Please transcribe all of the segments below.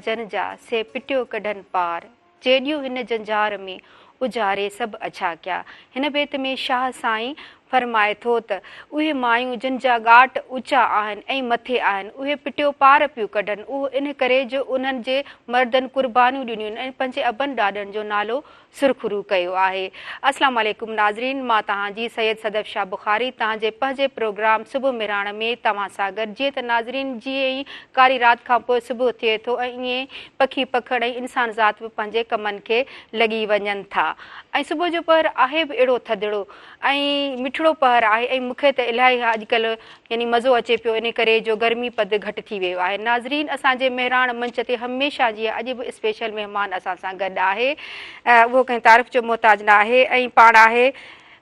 जन जा से पिटियो कढन पार चेडियो हिन जंजार में उजारे सब अच्छा क्या। हिन बेत में शाह साईं फरमाए थो त उहे मायूं जिन जा ॻाट ऊचा आहिनि ऐं मथे आहिनि उहे पिटियो पार पियूं कढनि। उहो इन करे जो उन्हनि जे मर्दनि क़ुर्बानियूं ॾिनियूं ऐं पंहिंजे अबनि ॾाॾनि जो नालो सुरखुरू कयो आहे। अस्सलाम वालेकुम नाज़रीन, मां तव्हांजी सैयद सदफ शाह बुखारी तव्हांजे पंहिंजे प्रोग्राम सुबुह मिराण में तव्हां सां गॾु। जीअं त नाज़रीन जीअं ई कारी राति खां पोइ सुबुह थिए थो ऐं ईअं पखी पखड़ ऐं इंसान ज़ात बि पंहिंजे कमनि खे लॻी वञनि था ऐं सुबुह जो पहर आहे बि अहिड़ो थधिड़ो ऐं मिठड़ो पहर आहे ऐं मूंखे त इलाही अॼुकल्ह यानी मज़ो अचे पियो इन करे जो गर्मी पद घटि थी वियो आहे। नाज़रीन असांजे मेहराण मंच ते हमेशह जीअं अॼु बि स्पेशल महिमान असां सां गॾु आहे, उहो कंहिं तारीफ़ जो मोहताज न आहे ऐं पाण आहे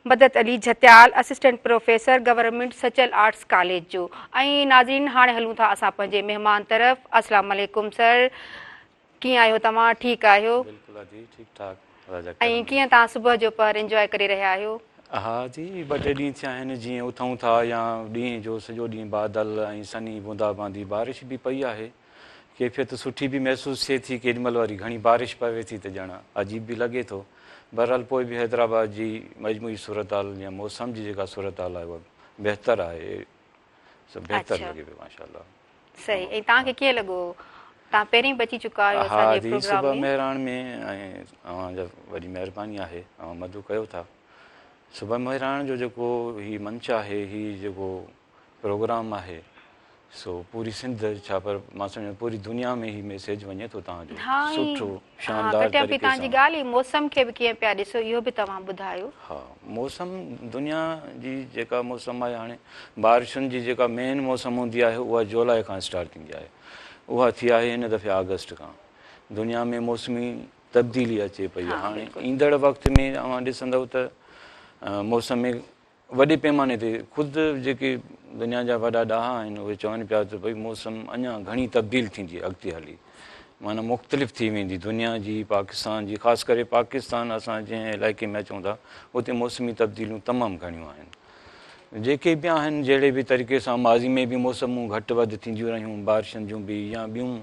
Madad Ali Jhatyal, assistant professor government Sachal arts college जो। ऐं नाज़रीन हाणे हलूं था असां पंहिंजे महिमान तरफ़। अस्सलाम वालेकुम सर, कीअं आहियो तव्हां? ठीकु आहियो? बिल्कुलु जी, ठीकु ठाक। ऐं कीअं तव्हां सुबुह जो पहर इंजॉय करे रहिया आहियो? हाँ जी, ॿ टे ॾींहं थिया आहिनि जीअं उथूं था या ॾींहं जो सॼो ॾींहुं बादल ऐं सनी बूंदा बांदी बारिश बि पई आहे। कैफ़ियत सुठी बि महसूसु थिए थी, केॾीमहिल वरी घणी बारिश पवे थी त ॼण अजीब बि लॻे थो। बहरहाल पोइ बि हैदराबाद जी मजमूई सूरत हाल या मौसम जी जेका सूरत हाल आहे उहा बहितर आहे, सभु बहितर लॻे पियो माशाल्लाह। सही। ऐं तव्हांखे कीअं लॻो? तव्हां पहिरीं बि अची चुका आहियो हा असांजे जी, प्रोग्राम सुबुह में? महिराण में ऐं तव्हांजा वॾी महिरबानी आहे, तव्हां मदु कयो था। सुबुह महिराण जो जेको हीउ मंच आहे, हीउ जेको प्रोग्राम आहे सो पूरी सिंध छा पर मां सम्झां पूरी दुनिया में ही मैसेज वञे थो तव्हांजो सुठो शानदार तरीक़े तव्हांजी सां। ॻाल्हि ई मौसम खे बि कीअं पिया ॾिसो इहो बि तव्हां ॿुधायो। हा, मौसम दुनिया जी जेका मौसम आहे हाणे बारिशुनि जी जेका मेन मौसम हूंदी आहे उहा जुलाई खां स्टार्ट थींदी आहे, उहा थी आहे हिन दफ़े अगस्त खां। दुनिया में मौसमी तब्दीली अचे पई आहे। हाणे ईंदड़ वक़्त में तव्हां ॾिसंदव त मौसम में वॾे पैमाने ते ख़ुदि जेके दुनिया जा वॾा ॾाहा आहिनि उहे चवनि पिया त भई मौसम अञा घणी तब्दील थींदी अॻिते हली, माना मुख़्तलिफ़ थी वेंदी दुनिया जी, पाकिस्तान जी। ख़ासि करे पाकिस्तान असां जंहिं इलाइक़े में अचूं था उते मौसमी तब्दीलियूं तमामु घणियूं आहिनि। जेके बि आहिनि जहिड़े बि तरीक़े सां माज़ी में बि मौसमूं घटि वधि थींदियूं रहियूं, बारिशनि जूं बि या ॿियूं,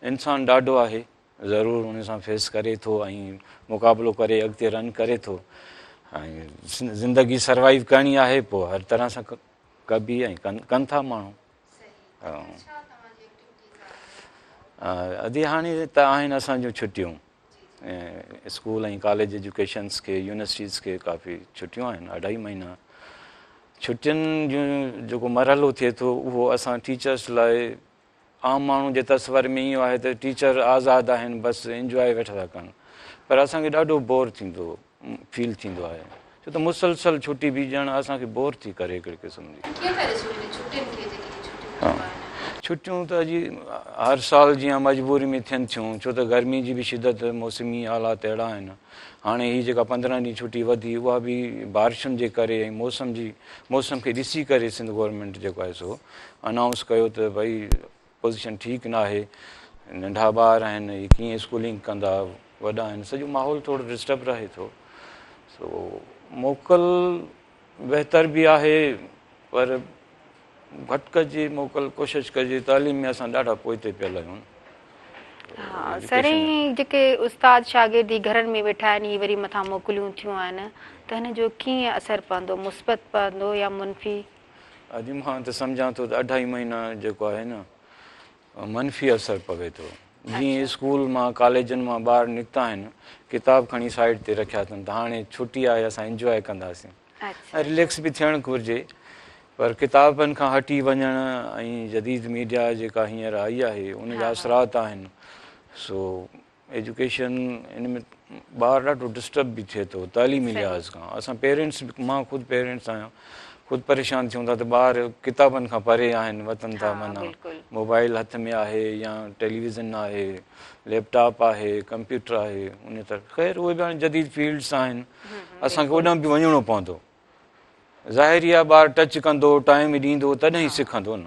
इंसानु ॾाढो आहे ज़रूरु उन सां फेस करे थो ऐं मुक़ाबिलो करे अॻिते रन करे थो ऐं ज़िंदगी सर्वाइव करणी आहे पोइ हर तरह सां कबी ऐं कनि था माण्हू। अॼु हाणे त आहिनि असांजूं छुटियूं, स्कूल ऐं कॉलेज एजुकेशन्स खे, यूनिवर्सिटीज़ खे काफ़ी छुटियूं आहिनि, 2.5 महीना। छुटियुनि जूं जेको मरहलो थिए थो उहो असां टीचर्स लाइ, आम माण्हू जे तस्वर में इहो आहे त टीचर आज़ादु आहिनि, बसि इंजॉय वेठा था कनि, पर असांखे ॾाढो बोर थींदो फील थींदो आहे छो त मुसलसल छुटी बि ॼण असांखे बोर थी करे हिकिड़े क़िस्म जी। छुटियूं त अॼु हर साल जीअं मजबूरी में थियनि थियूं, छो त गर्मी जी बि शिदत, मौसमी हालात अहिड़ा आहिनि। हाणे हीअ जेका 15 ॾींहं छुटी वधी उहा बि बारिशुनि जे करे ऐं मौसम खे ॾिसी करे सिंध गवर्नमेंट जेको आहे सो अनाउंस कयो त भई पोज़ीशन ठीकु न आहे, नंढा ॿार आहिनि, हीअ कीअं स्कूलिंग कंदा, वॾा आहिनि, सॼो माहौल थोरो डिस्टर्ब रहे थो। सो मोकल बहितर बि आहे पर घटि कजे मोकल, कोशिशि कजे। तालीम में असां ॾाढा पोइते पियल आहियूं। हा सरी, जेके उस्ताद शागिर्द घरनि में वेठा आहिनि, ही वरी मथां मोकलियूं थियूं आहिनि त हिन जो कीअं असरु पवंदो, मुस्बत पवंदो या मुनफ़ी? अॼु मां त सम्झां थो त 2.5 महीना जेको आहे न मनफ़ी असरु पवे थो। जीअं स्कूल मां कॉलेजनि मां ॿार निकिता आहिनि, किताब खणी साइड ते रखिया अथनि त हाणे छुटी आहे असां इंजॉय कंदासीं, ऐं रिलैक्स बि थियणु घुरिजे। पर किताबनि खां हटी वञणु ऐं जदीद मीडिया जेका हींअर आई आहे उन जा असरात आहिनि। सो एजुकेशन इन में ॿार ॾाढो डिस्टर्ब बि थिए थो तालीमी लिहाज़ खां। असां पेरेंट्स, मां ख़ुदि पेरेंट्स आहियां, ख़ुदि परेशान थियूं था त ॿार किताबनि खां परे आहिनि, वतन था, माना मोबाइल हथ में आहे या टेलीविज़न आहे, लैपटॉप आहे, कंप्यूटर आहे, उन तरफ़। ख़ैर उहे बि हाणे जदीद फील्ड्स आहिनि, असांखे ओॾां बि वञिणो पवंदो। ज़ाहिरी आहे ॿारु टच कंदो, टाइम ॾींदो तॾहिं ई सिखंदो न।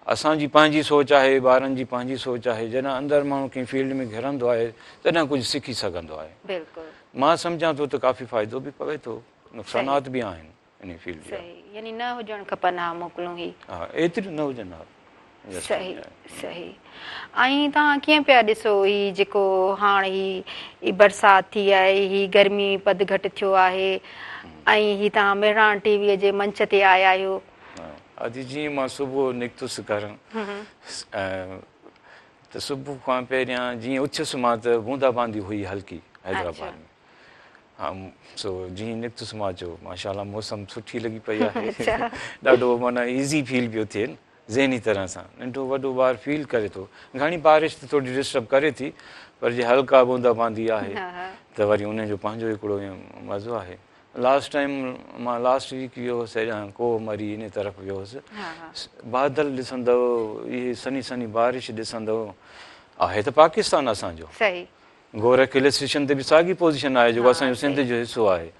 असांजी पंहिंजी सोच आहे, ॿारनि जी पंहिंजी सोच आहे, जॾहिं अंदरि माण्हू कंहिं फील्ड में घिरंदो आहे तॾहिं कुझु सिखी सघंदो आहे। मां सम्झां थो त काफ़ी फ़ाइदो बि पवे थो, नुक़सानात बि आहिनि इन फील्ड जा। यानी न हुजणु खपनि हा मोकलूं ही। हा, एतिरियूं न हुजनि। हा सही सही। ऐं तव्हां कीअं पिया ॾिसो ही जेको हाणे ही बरसाति थी आहे, ही गर्मी पद घटि थियो आहे, ऐं ही तव्हां मेहराण टीवीअ जे मंच ते आया आहियो? अॼु जीअं मां सुबुह निकितुसि करणु त सुबुह खां पहिरियां जीअं उथियुसि मां त बूंदाबांदी हुई हल्की हैदराबाद में। हा सो जीअं निकितुसि मां चयो माशाल्लाह मौसम सुठी लॻी पई आहे ॾाढो माना ईज़ी फील पियो थिए न ज़हनी तरह सां। नंढो वॾो ॿारु फील करे थो। घणी बारिश त थोरी डिस्टर्ब करे थी पर जे हल्का बूंदाबांदी आहे त वरी उनजो पंहिंजो हिकिड़ो मज़ो आहे। लास्ट टाइम मां लास्ट वीक वियो हुउसि हेॾां कोमरी इन तरफ़ वियो हुउसि। बादल ॾिसंदव इहे सनी सनी बारिश ॾिसंदव। आहे त पाकिस्तान असांजो, गोरख हिल स्टेशन ते बि साॻी पोज़ीशन आहे जेको असांजो सिंध जो हिसो आहे,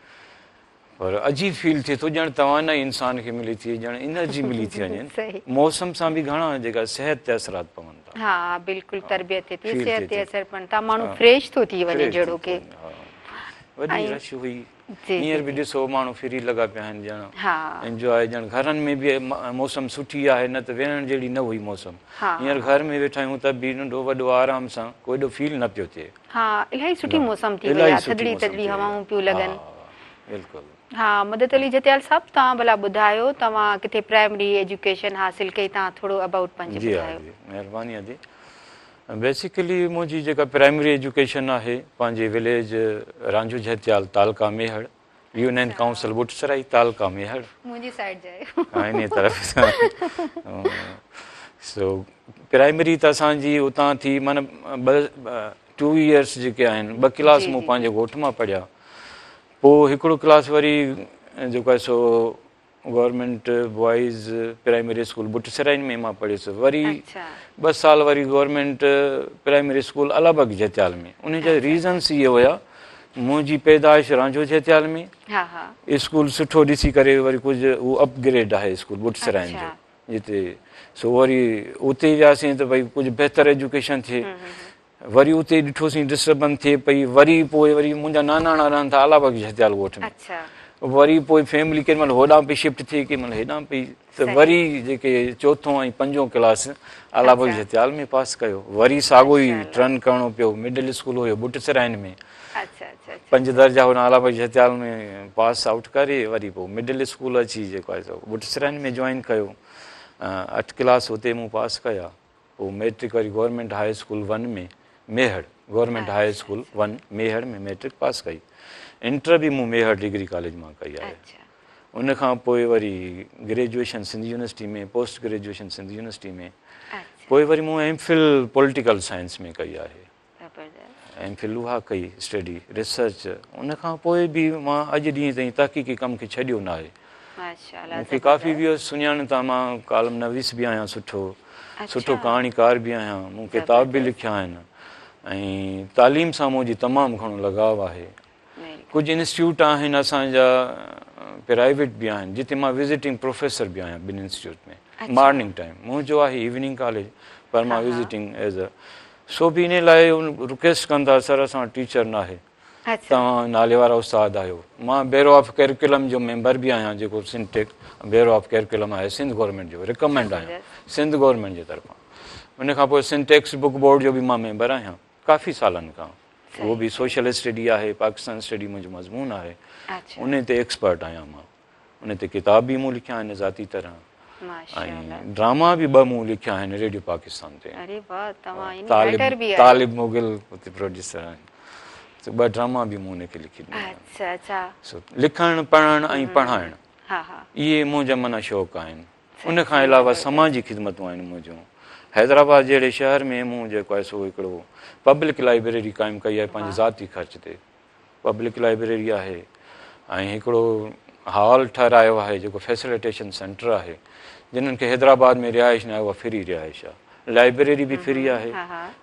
पर अजीब फील थिए थो ॼण तवाना इंसान खे मिली थी ॼण एनर्जी मिली थी वञे। मौसम सां बि घणा जेका सिहत ते असरात पवनि था। हा बिल्कुलु तरबियत ते थी, सिहत ते असर पवनि था, माण्हू फ्रेश थो थी वञे जहिड़ो के। वॾी रश हुई, हींअर बि ॾिसो माण्हू फ्री लॻा पिया आहिनि ॼण एंजॉय, ॼण घरनि में बि मौसम सुठी आहे, न त वेहण जहिड़ी न हुई मौसम। हींअर घर में वेठा आहियूं त बि नंढो वॾो आराम सां कोई एॾो फील न पियो थिए। हा इलाही सुठी मौसम थी वई आहे, थधड़ी थधड़ी हवाऊं पियूं लॻनि। बिल्कुलु। हा मदद अली जतियाल साहब, तव्हां भला ॿुधायो तव्हां किथे प्राइमरी एजुकेशन हासिल कई, तव्हां थोरो अबाउट पंहिंजो ॿुधायो। जी महिरबानी अदी। बेसिकली मुंहिंजी जेका प्राइमरी एजुकेशन आहे पंहिंजे village रांझो जतियाल तालका Mehar, union council बुटसराई तालका Mehar, मुंहिंजी साइड जाए इन तरफ़ सां। सो प्राइमरी त असांजी उतां थी माना 2 इयर्स जेके आहिनि 2 क्लास मूं पंहिंजे ॻोठ मां पढ़िया। पोइ हिकिड़ो क्लास वरी जेको आहे सो government boys primary school Butsarai में मां पढ़ियुसि। वरी 2 साल वरी government primary school Alabagh Jatiyal में। उन जा रीज़न्स इहे हुया, मुंहिंजी पैदाइश रांझो जतियाल में, स्कूल सुठो ॾिसी करे वरी कुझु उहो अपग्रेड आहे स्कूल बुटसराइन जो जिते, सो वरी उते वियासीं त भई कुझु बहितर एजुकेशन थिए। वरी उते ॾिठोसीं डिस्टर्बेंस थिए पई, वरी पोइ वरी मुंहिंजा नानाणा रहनि था अलाबाग जतियाल ॻोठ में, वरी पोइ फैमिली केॾी महिल होॾां पई शिफ्ट थिए केॾी महिल हेॾां पई, त वरी जेके 4हों ऐं 5हों क्लास अलाबाग जतियाल में पास कयो। वरी साॻियो ई टर्न करिणो पियो, मिडिल स्कूल हुयो बुटसराइन में, 5 दर्जा हुन अलाबाग जतियाल में पास आउट करे वरी पोइ मिडिल स्कूल अची जेको आहे सो बुटसराइन में जॉइन कयो। 8 क्लास हुते मूं पास कया। पोइ मैट्रिक वरी गवर्नमेंट हाई स्कूल 1 में Mehar, government high school 1 Mehar में मैट्रिक पास कई। इंटर बि मूं मेहड़ डिग्री कॉलेज मां कई आहे। उन खां पोइ वरी ग्रेजुएशन सिंध यूनिवर्सिटी में, पोस्ट ग्रेजुएशन सिंध यूनिवर्सिटी में। पोइ वरी मूं एमफिल पॉलिटिकल साइंस में कई आहे, एमफिल उहा कई स्टडी रिसर्च। उन खां पोइ बि मां अॼु ॾींहं ताईं तहक़ीक़ी कम खे छॾियो न आहे। मूंखे काफ़ी बि सुञाण था, मां कालम नवीस बि आहियां, सुठो कहाणीकार बि आहियां, मूं किताब बि लिखिया आहिनि ऐं तालीम सां मुंहिंजी तमामु घणो लगाव आहे। कुझु इंस्टीट्यूट आहिनि असांजा प्राइवेट बि आहिनि जिते मां विज़िटिंग प्रोफेसर बि आहियां। 2 इंस्टीट्यूट में मॉर्निंग टाइम, मुंहिंजो आहे इवनिंग कॉलेज, पर मां विज़िटिंग एज़ अ, सो बि इन लाइ रिक्वेस्ट कंदा सर असां टीचर न आहे, तव्हां नाले वारा उस्ताद आहियो। मां ब्यूरो ऑफ करिकुलम जो मेंबर बि आहियां, जेको सिंटेक ब्यूरो ऑफ करिकुलम आहे सिंध गवर्नमेंट जो, रिकमेंड आहियां सिंध गवर्नमेंट जे तरफ़ां। उन खां पोइ सिंटेक्स बुक बोर्ड जो बि मां मेंबर आहियां काफ़ी सालनि खां। उहो बि सोशल स्टडी आहे, पाकिस्तान स्टडी मुंहिंजो मज़मून आहे, उन ते एक्सपर्ट आहियां मां। उन ते किताब बि मूं लिखिया आहिनि ज़ाती तरह, ऐं ड्रामा बि 2 मूं लिखिया आहिनि रेडियो पाकिस्तान ते। तालिब मुगिल उते प्रोड्यूसर आहिनि, 2 ड्रामा बि मूं उनखे लिखी ॾिना। लिखणु पढ़णु ऐं पढ़ाइणु इहे मुंहिंजा माना शौक़ु आहिनि। उन खां अलावा समाजी ख़िदमतूं आहिनि मुंहिंजूं। हैदराबाद जहिड़े शहर में मूं जेको आहे सो हिकिड़ो पब्लिक लाइब्रेरी क़ाइमु कई आहे पंहिंजे ज़ाती ख़र्च ते। पब्लिक लाइब्रेरी आहे ऐं हिकिड़ो हॉल ठाहिरायो आहे जेको फैसिलिटेशन सेंटर आहे। जिन्हनि खे हैदराबाद में रिहाइश न आहे उहा फ्री रिहाइश आहे। लाइब्रेरी बि फ्री आहे,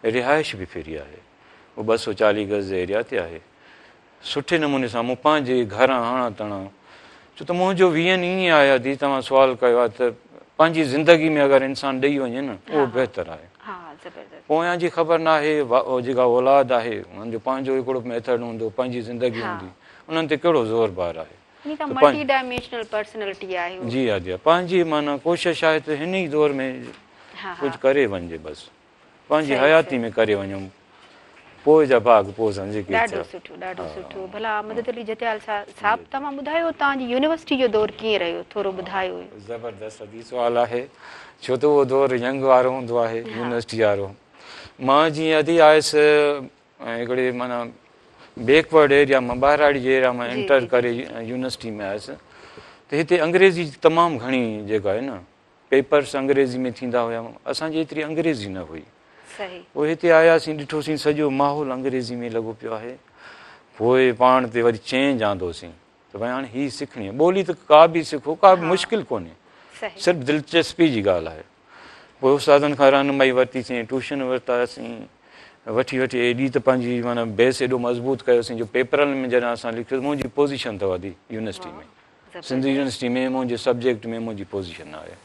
रिहाइश बि फ्री आहे। उहो 240 गज़ एरिया ते आहे। सुठे नमूने सां मूं पंहिंजे घरां हणा तणा, छो त मुंहिंजो वियन ईअं आहे अदी, तव्हां सुवाल कयो आहे त पंहिंजी ज़िंदगी में अगरि इंसानु ॾेई वञे न उहो बहितरु आहे। पोयां जी ख़बर न आहे, जेका औलाद आहे हुननि जो पंहिंजो हिकिड़ो मेथड हूंदो, पंहिंजी ज़िंदगी हूंदी, उन्हनि ते कहिड़ो ज़ोर बार आहे। जी आदिया, पंहिंजी माना कोशिशि आहे त हिन ई दौर में हा, हा। कुझु करे वञिजे बसि पंहिंजी सही, हयाती सही। में करे वञूं पोइ जा भाग पोइ सम्झे की ॾाढो सुठो ॾाढो सुठो। भला मदद अली जटियाल साहब तव्हां ॿुधायो तव्हांजी यूनिवर्सिटी जो दौर कीअं रहियो, थोरो ॿुधायो हुयो। ज़बरदस्त अदी सुवाल आहे छो त उहो दौरु यंग वारो हूंदो आहे यूनिवर्सिटी वारो। मां जीअं अदी आयुसि ऐं हिकिड़े माना बैकवर्ड एरिया मां ॿाहिराड़ी जे एरिया मां जी, एंटर जी, करे यूनिवर्सिटी में आयुसि त हिते अंग्रेज़ी तमामु घणी जेका आहे न पेपर्स अंग्रेज़ी में थींदा हुया, असांजी एतिरी अंग्रेज़ी न हुई। सही। पोइ हिते आयासीं ॾिठोसीं सॼो माहौल अंग्रेज़ी में लॻो पियो आहे। पोइ पाण ते वरी चेंज आंदोसीं त भई हाणे हीअ सिखणी आहे ॿोली त का बि सिखो का बि मुश्किल कोन्हे, सही। सिर्फ़ु दिलचस्पी जी ॻाल्हि आहे। पोइ उस्तादनि खां रहनुमाई वरितीसीं, ट्यूशन वरितासीं, वठी एॾी त पंहिंजी माना बेस एॾो मज़बूत कयोसीं जो पेपरनि में जॾहिं असां लिखियोसीं मुंहिंजी पोज़ीशन अथव अदी यूनिवर्सिटी में, सिंधी यूनिवर्सिटी में मुंहिंजे सब्जेक्ट में मुंहिंजी पोज़ीशन आहे।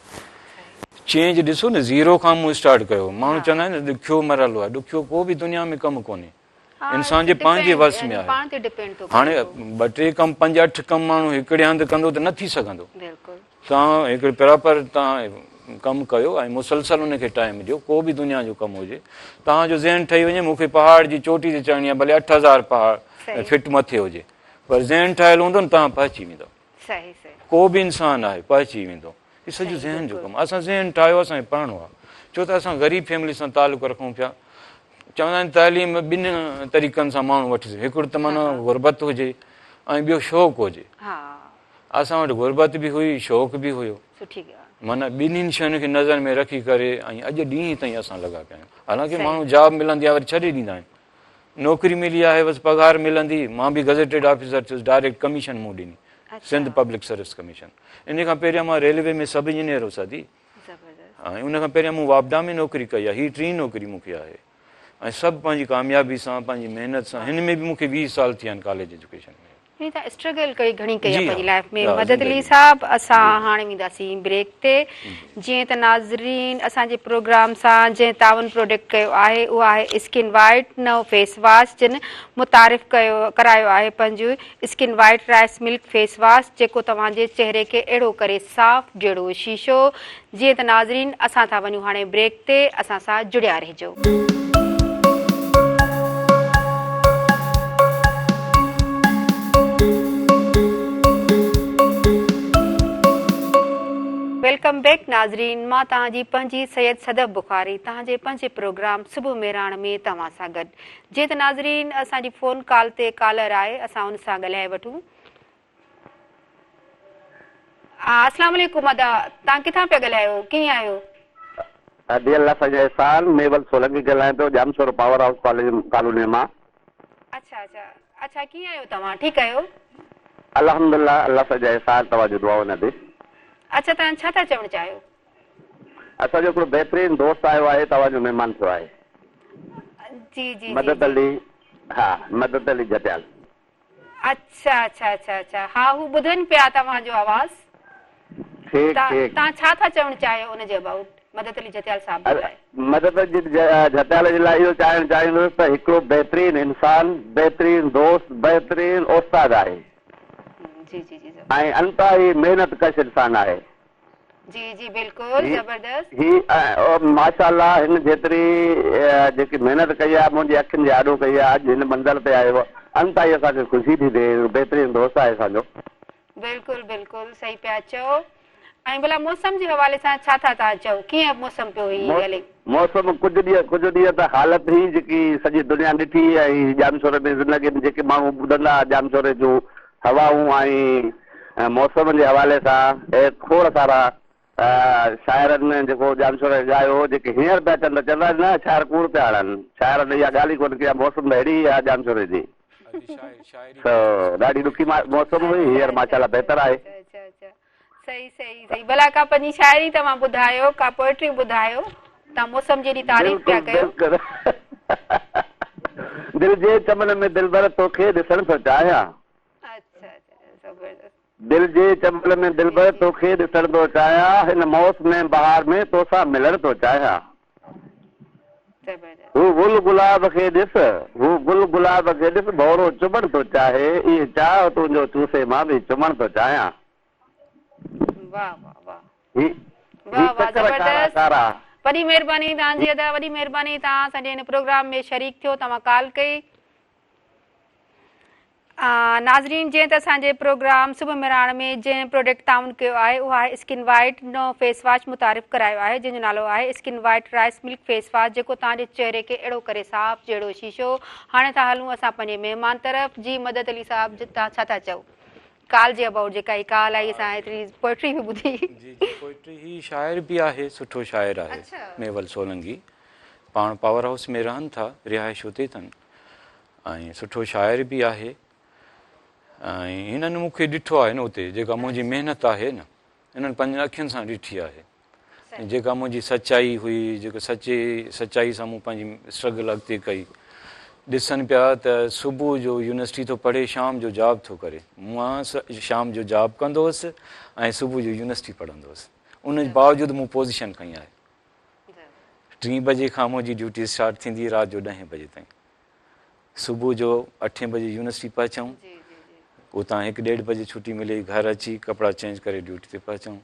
चेंज ॾिसो न ज़ीरो खां मूं स्टार्ट कयो। माण्हू चवंदा आहिनि न ॾुखियो मरहलो आहे, ॾुखियो को बि दुनिया में कमु कोन्हे, इंसान जे पंहिंजे वस में आहे। हाणे 2-3 कमु 5-8 कमु माण्हू हिकिड़े हंधि कंदो त न थी सघंदो। तव्हां हिकिड़े प्रॉपर तव्हां कमु कयो ऐं मुसलसल उनखे टाइम ॾियो, को बि दुनिया जो कमु हुजे, तव्हांजो ज़हन ठही वञे मूंखे पहाड़ जी चोटी ते चढ़णी आहे, भले 8000 पहाड़ फिट मथे हुजे, पर ज़हन ठहियल हूंदो न तव्हां पहुची वेंदो। को बि इंसान आहे पहुची वेंदो, हीउ सॼो ज़हन जो कमु। असां ज़हन ठाहियो, असांखे पढ़णो आहे, छो त असां ग़रीब फैमिली सां तालुक़ु रखूं पिया। चवंदा आहिनि तालीम 2 तरीक़नि सां माण्हू वठी सघे, हिकिड़ो त माना गुरबत हुजे ऐं ॿियो शौक़ु हुजे। असां वटि गुरबत बि हुई, शौक़ु बि हुयो, माना 2 शयुनि खे नज़र में रखी करे ऐं अॼु ॾींहं ताईं असां लॻा पिया आहियूं। हालांकि माण्हू जॉब मिलंदी आहे वरी छॾे ॾींदा आहिनि, नौकिरी मिली आहे बसि पघार मिलंदी, मां बि गज़ेटेड ऑफिसर थियुसि, डायरेक्ट कमीशन मूं ॾिनी, सिंध पब्लिक सर्विस कमीशन। इन खां पहिरियां मां रेलवे में सब इंजीनियर हुउसि अदी, ऐं उन खां पहिरियां मूं वापडा में नौकिरी कई आहे, हीअ 3 नौकिरी मूंखे आहे ऐं सभु पंहिंजी कामयाबी सां पंहिंजी महिनत सां। हिन में बि मूंखे 20 साल थिया आहिनि कॉलेज एजुकेशन में। स्ट्रगल कई घणी कई आहे पंहिंजी लाइफ में। मदद अली साहब असां हाणे वेंदासीं ब्रेक ते। जीअं त नाज़रीन असांजे प्रोग्राम सां जंहिं तावन प्रोडक्ट कयो आहे उहा आहे स्किन वाइट नओ फेस वॉश, जिन मुतारिफ़ करायो आहे पंहिंजो skin white rice milk face wash, जेको तव्हांजे चहिरे खे अहिड़ो करे साफ़ जहिड़ो शीशो। जीअं त नाज़रीन असां था वञूं हाणे ब्रेक ते, असां सां जुड़िया रहिजो। वेलकम बैक नाज़रीन, मां तव्हांजी पंहिंजी सैयद सदब बुखारी तव्हांजे पंहिंजे प्रोग्राम सुबुह मेराण में तव्हां सां गॾु। जीअं त नाज़रीन असांजी फ़ोन कॉल ते कॉलर आहे, असां हुन सां ॻाल्हाए वठूं। अस्सलाम वालेकुम अदा, तव्हां किथां पिया ॻाल्हायो, कीअं आहियो? मेवल सोलंकी ॻाल्हायां पियो, जामशोर पावर हाउस कॉलोनी मां। अच्छा कीअं आहियो तव्हां, ठीकु आहियो? अल्हम्दुलिल्लाह, अल्लाह सां जय साल तव्हांजो दुआओ न दे। अच्छा, तव्हां छा था चवणु चाहियो? असांजो हिकिड़ो बहितरीन दोस्त आयो आहे, तव्हांजो महिमान थियो आहे। जी जी मदद अली, हा मदद अली जटियाल। अच्छा, हा हू ॿुधनि पिया तव्हांजो आवाज़। तव्हां छा था चवणु चाहियो उनजे अबाउट मदद अली जटियाल साहब जे लाइ? मदद अली जटियाल जे लाइ इहो चवणु चाहींदुसि त हिकिड़ो बहितरीन इंसान, बहितरीन दोस्त, बहितरीन उस्ताद आहे ऐं अंतहाई महिनत कश इंसान आहे। जी बिल्कुलु ज़बरदस्त। ही माशाअल्लाह हिन जेतिरी जेकी महिनत कई आहे, मुंहिंजी अखियुनि जे आॾो कई आहे, अॼु हिन मंज़र ते आयो आहे, अंतहाई असांखे ख़ुशी थी थिए। बहितरीन दोस्त आहे असांजो। बिल्कुलु सही पिया चओ। ऐं भला मौसम जे हवाले सां छा था तव्हां चओ, कीअं मौसम पियो हले? मौसम कुझु ॾींहं त हालत हुई जेकी सॼी दुनिया ॾिठी, ऐं जामशोर में ज़िंदगी जेके माण्हू ॿुधंदा जामशोर जूं हवाऊं ऐं मौसम जे हवाले सां खोड़ सारा शाइरनि जेको जामशोर ॻायो, जेके हींअर पिया चवंदा न शाइर कूड़ पिया हणनि, शाइरनि इहा ॻाल्हि ई कोन्हे की मौसम त अहिड़ी आहे जामशोर जी। ॾाढी ॾुखी मौसम हुई, हींअर माशाअल्लाह बहितर आहे। सही। भला का पंहिंजी शाइरी तव्हां ॿुधायो, का पोएट्री ॿुधायो, तव्हां मौसम जी तारीफ़ पिया कयो। दिल जे चमन में दिलबर तोखे ॾिसण थो चाहियां, दिल जे चमन में दिलबर तोखे ॾिसण थो चाहियां, हिन मौसम में बहार में तोसां मिलण थो चाहियां। हू गुल गुलाब खे ॾिस, भौरो चुमण थो चाहे, इहे चाह तुंहिंजो चूसे मां बि चुमण थो चाहियां। वॾी महिरबानी तव्हांजी अदा, वॾी महिरबानी तव्हां असांजे हिन प्रोग्राम में शरीक थियो, तव्हां कॉल कई। नाज़रीन, जीअं त असांजे प्रोग्राम सुबुह मिराण में जंहिं प्रोडक्ट ताउन कयो आहे उहा आहे स्किन वाइट नओं फेस वॉश मुतारिफ़ करायो आहे, जंहिंजो नालो आहे skin white rice milk face wash, जेको तव्हांजे चहिरे खे अहिड़ो करे साफ़ जहिड़ो शीशो। हाणे था हलूं असां पंहिंजे महिमान तरफ़। जी मदद अली साहब, तव्हां छा था चओ कॉल जे अबाउट? जेका ही कॉल आई असां हेतिरी पोइट्री बि ॿुधी। जी जी, पोइट्री ही शाइर बि आहे, सुठो शाइर आहे मेवल सोलंकी। पाण पावर हाउस में रहनि था, रिहाइश हुते अथनि ऐं सुठो शाइर बि आहे। ऐं हिननि मूंखे ॾिठो आहे न उते, जेका मुंहिंजी महिनत आहे न हिननि पंहिंजनि अखियुनि सां ॾिठी आहे। ऐं जेका मुंहिंजी सचाई हुई, जेको सचाई सां मूं पंहिंजी स्ट्रगल अॻिते कई, ॾिसनि पिया त सुबुह जो यूनिवर्सिटी थो पढ़े, शाम जो जॉब थो करे। मां शाम जो जॉब कंदो हुउसि ऐं सुबुह जो यूनिवर्सिटी पढ़ंदो हुउसि। उन जे बावजूदि मूं पोज़ीशन खई आहे। 3 बजे खां मुंहिंजी ड्यूटी स्टार्ट थींदी राति जो 10 बजे ताईं। सुबुह जो 8 बजे यूनिवर्सिटी पहुचूं, उतां 1-1:30 बजे छुटी मिले, घर अची कपिड़ा चेंज करे ड्यूटी ते पहुचूं।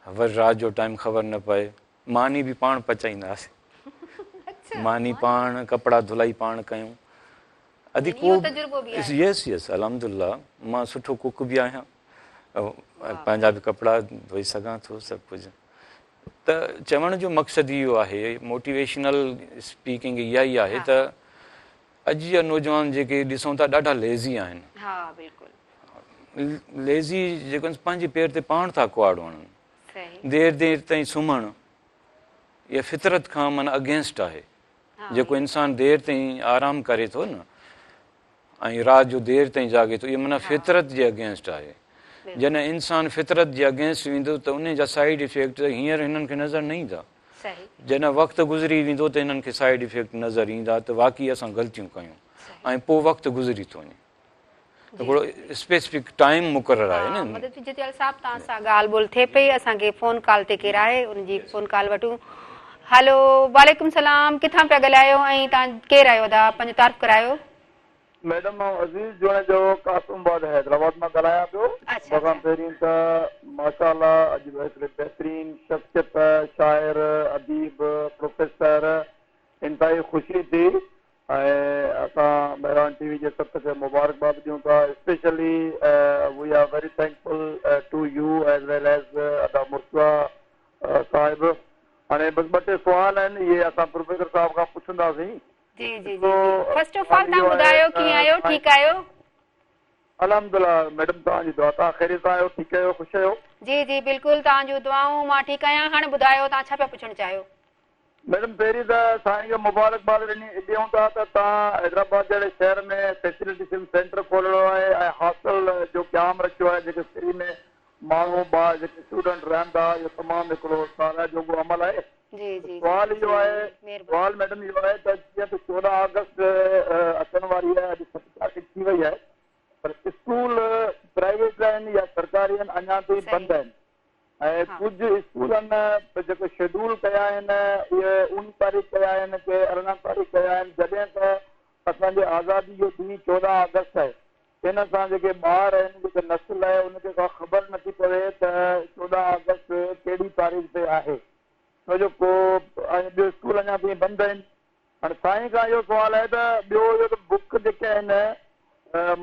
वरी राति जो टाइम ख़बर न पए, मानी बि पाण पचाईंदासीं, मानी पाण, कपिड़ा धुलाई पाण कयूं। अॼु को यस अलहमदुल्ला, मां सुठो कुक बि आहियां, पंहिंजा बि कपिड़ा धोई सघां थो, सभु कुझु। त चवण जो मक़सदु इहो आहे, मोटिवेशनल स्पीकिंग इहा ई आहे त अॼु जा नौजवान जेके ॾिसूं था ॾाढा लेज़ी आहिनि। हा बिल्कुलु लेज़ी जेको पंहिंजे पेर ते पाण था कुआड़ वणनि, देर ताईं सुम्हणु, इहा फितरत खां माना अगेंस्ट आहे। जेको इंसानु देर ताईं आराम करे थो न ऐं राति जो देर ताईं जागे थो, इहा माना फितरत जे अगेंस्ट आहे। जॾहिं इंसानु फितरत जे अगेंस्ट वेंदो त उन जा साइड इफेक्ट हींअर हिननि खे नज़र न ईंदा। जॾहिं वक़्तु गुज़री वेंदो त हिननि खे साइड इफेक्ट नज़र ईंदा त वाक़ई असां ग़लतियूं कयूं ऐं पोइ वक़्तु गुज़री थो वञे। त हिकिड़ो स्पेसिफिक टाइम मुक़ररु आहे न। मदद जतियाल साहब, तव्हां सां ॻाल्हि ॿोल थिए पई, असांखे फ़ोन कॉल ते केरु आहे उनजी फ़ोन कॉल वठूं। हलो, वालेकुम सलाम, किथां पिया ॻाल्हायो ऐं तव्हां केरु आहियो? दा पंहिंजो तारीफ़ करायो। मैडम मां अज़ीज़ जोड़े जो कासिमाबाद हैदराबाद मां ॻाल्हायां पियो। सभु पहिरीं त माशाअल्लाह अॼु हिकिड़े बहितरीन शख़्सियत, शाइर, अदीब, प्रोफेसर, इंतहाई ख़ुशी थी ऐं असां महिरान टीवी जे सत खे मुबारकबाद ॾियूं था। Specially we are very thankful to you as well as Ada Murtaza साहिब। हाणे बसि 2-3 सुवाल आहिनि, इहे असां प्रोफेसर साहिब खां पुछंदासीं। जी जी जी, फर्स्ट ऑफ ऑल तव्हां ॿुधायो कीअं आहियो? ठीकु आहियो? अल्हम्दुलिल्लाह मैडम, तव्हांजी दुआ, तव्हां ख़ैरियत आहियो? ठीकु आहियो? ख़ुशि आहियो? जी जी बिल्कुलु, तव्हांजूं दुआऊं, मां ठीकु आहियां। हाणे ॿुधायो तव्हां छा पिया पुछणु चाहियो? मैडम पहिरीं त साईं खे मुबारकबाद ॾियूं था त तव्हां हैदराबाद जहिड़े शहर में फैसिलिटी सेंटर खोलियो आहे ऐं हॉस्टल जो क़याम रखियो आहे, जेके फ्री में माण्हू ॿार जेके स्टूडेंट रहनि था, इहो तमामु हिकिड़ो सारा जोॻो अमल आहे। सुवाल इहो आहे, सुवाल मैडम इहो आहे त जीअं त 14 अगस्त अचण वारी आहे, अॼु 7 तारीख़ थी वई आहे, पर स्कूल प्राइवेट आहिनि या सरकारी आहिनि अञा ताईं बंदि आहिनि ऐं कुझु स्कूलनि जेके शेड्यूल कया आहिनि इहे 19 तारीख़ कया आहिनि, के 18 तारीख़ कया आहिनि, जॾहिं त असांजे आज़ादी जो ॾींहुं 14 अगस्त आहे। हिन सां जेके ॿार आहिनि, जेके नस्ल आहे, उनखे का ख़बर नथी पवे त 14 अगस्त कहिड़ी तारीख़ ते आहे, छो जो को ॿियो स्कूल अञा ताईं बंदि आहिनि। हाणे साईं खां इहो सुवालु आहे त ॿियो इहो त बुक जेके आहिनि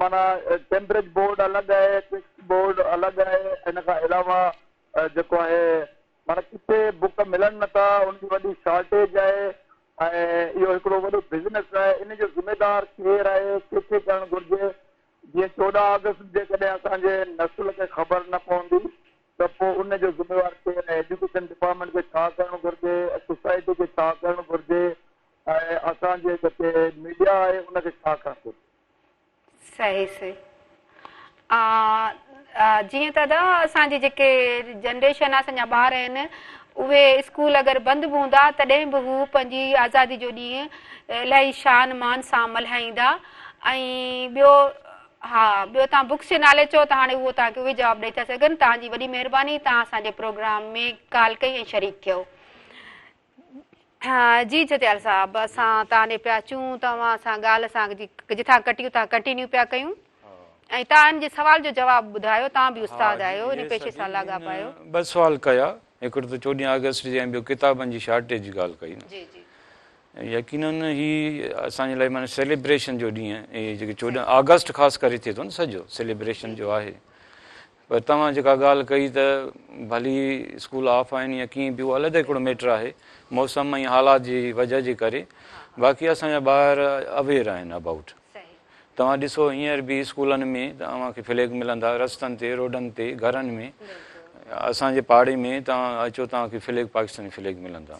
माना कैम्ब्रिज बोर्ड अलॻि आहे, टेक्स्ट बोर्ड अलॻि आहे, हिन खां अलावा जेको आहे माना किथे बुक मिलनि नथा, उनजी वॾी शॉर्टेज आहे ऐं इहो हिकिड़ो वॾो बिज़नेस आहे। इन जो ज़िम्मेदार केरु आहे, किथे करणु घुरिजे? जीअं 14 अगस्त जेकॾहिं असांजे नस्ल खे ख़बर न पवंदी त पोइ उनजो ज़िम्मेवार केरु आहे? एजुकेशन डिपार्टमेंट खे छा करणु घुरिजे, सोसाइटी खे छा करणु घुरिजे ऐं असांजे जेके मीडिया आहे उनखे छा करणु घुरिजे? सही सही। जीअं त दादा असांजी जेके जनरेशन आहे, असांजा ॿार आहिनि, उहे स्कूल अगरि बंदि बि हूंदा तॾहिं बि हू पंहिंजी आज़ादी जो ॾींहुं इलाही शान मान सां मल्हाईंदा। ऐं ॿियो ॿियो तव्हां बुक्स जे नाले चओ त हाणे उहो तव्हांखे उहे जवाबु ॾेई था सघनि। तव्हांजी वॾी महिरबानी, तव्हां असांजे प्रोग्राम में कॉल कई ऐं शरीक थियो। जी जतियाल साहिबु, असां तव्हां ॾे पिया अचूं, तव्हां सां ॻाल्हि असांजी जिथां कटियूं था कंटिन्यू पिया कयूं ऐं तव्हांजे सवाल जो जवाबु ॿुधायो। तव्हां बि उस्ताद आहियो, इन पेशे सां लाॻाप आहियो। 2 सुवाल कया, हिकिड़ो त 14 अगस्त जे ऐं ॿियो किताबनि जी शार्टेज जी ॻाल्हि कई न। जी जी यकीनन ही असांजे लाइ माना सेलिब्रेशन जो ॾींहुं ऐं जेके 14 अगस्त ख़ासि करे थिए थो न सॼो सेलिब्रेशन जो आहे। पर तव्हां जेका ॻाल्हि कई त भली स्कूल ऑफ आहिनि या कीअं बि, उहो अलॻि हिकिड़ो मैटर आहे मौसम ऐं हालात जी वजह जे करे। बाक़ी असांजा ॿार अवेयर आहिनि अबाउट। तव्हां ॾिसो हींअर बि स्कूलनि में तव्हांखे फ्लैग मिलंदा, रस्तनि ते, रोडनि ते, घरनि में। असांजे पाड़े में तव्हां अचो तव्हांखे फ्लैग, पाकिस्तानी फ्लैग मिलंदा।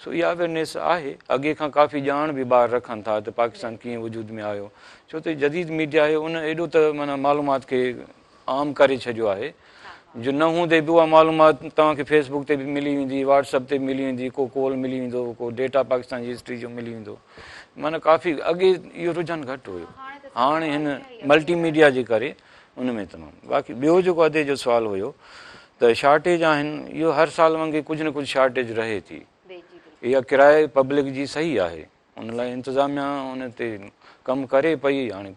सो इहा अवेयरनेस आहे। अॻे खां काफ़ी ॼाण बि ॿार रखनि था त पाकिस्तान कीअं वजूद में आयो, छो त जदीद मीडिया आहे उन एॾो त माना मालूमात खे आम करे छॾियो आहे जो न हूंदे बि उहा मालूमात तव्हांखे फेसबुक ते बि मिली वेंदी, व्हाट्सअप ते मिली वेंदी, को कॉल मिली वेंदो, को डेटा पाकिस्तान जी हिस्ट्री जो मिली वेंदो। माना काफ़ी अॻे इहो रुझान घटि हुयो, हाणे हिन मल्टीमीडिया जे करे उन में तमामु। बाक़ी ॿियो जेको अधे जो सुवालु हुयो त शार्टेज आहिनि, इहो हर साल वांगुरु कुझु न कुझु शार्टेज रहे थी। इहा किराए पब्लिक जी सही आहे, उन लाइ इंतिज़ामिया उन ते कमु करे पई। हाणे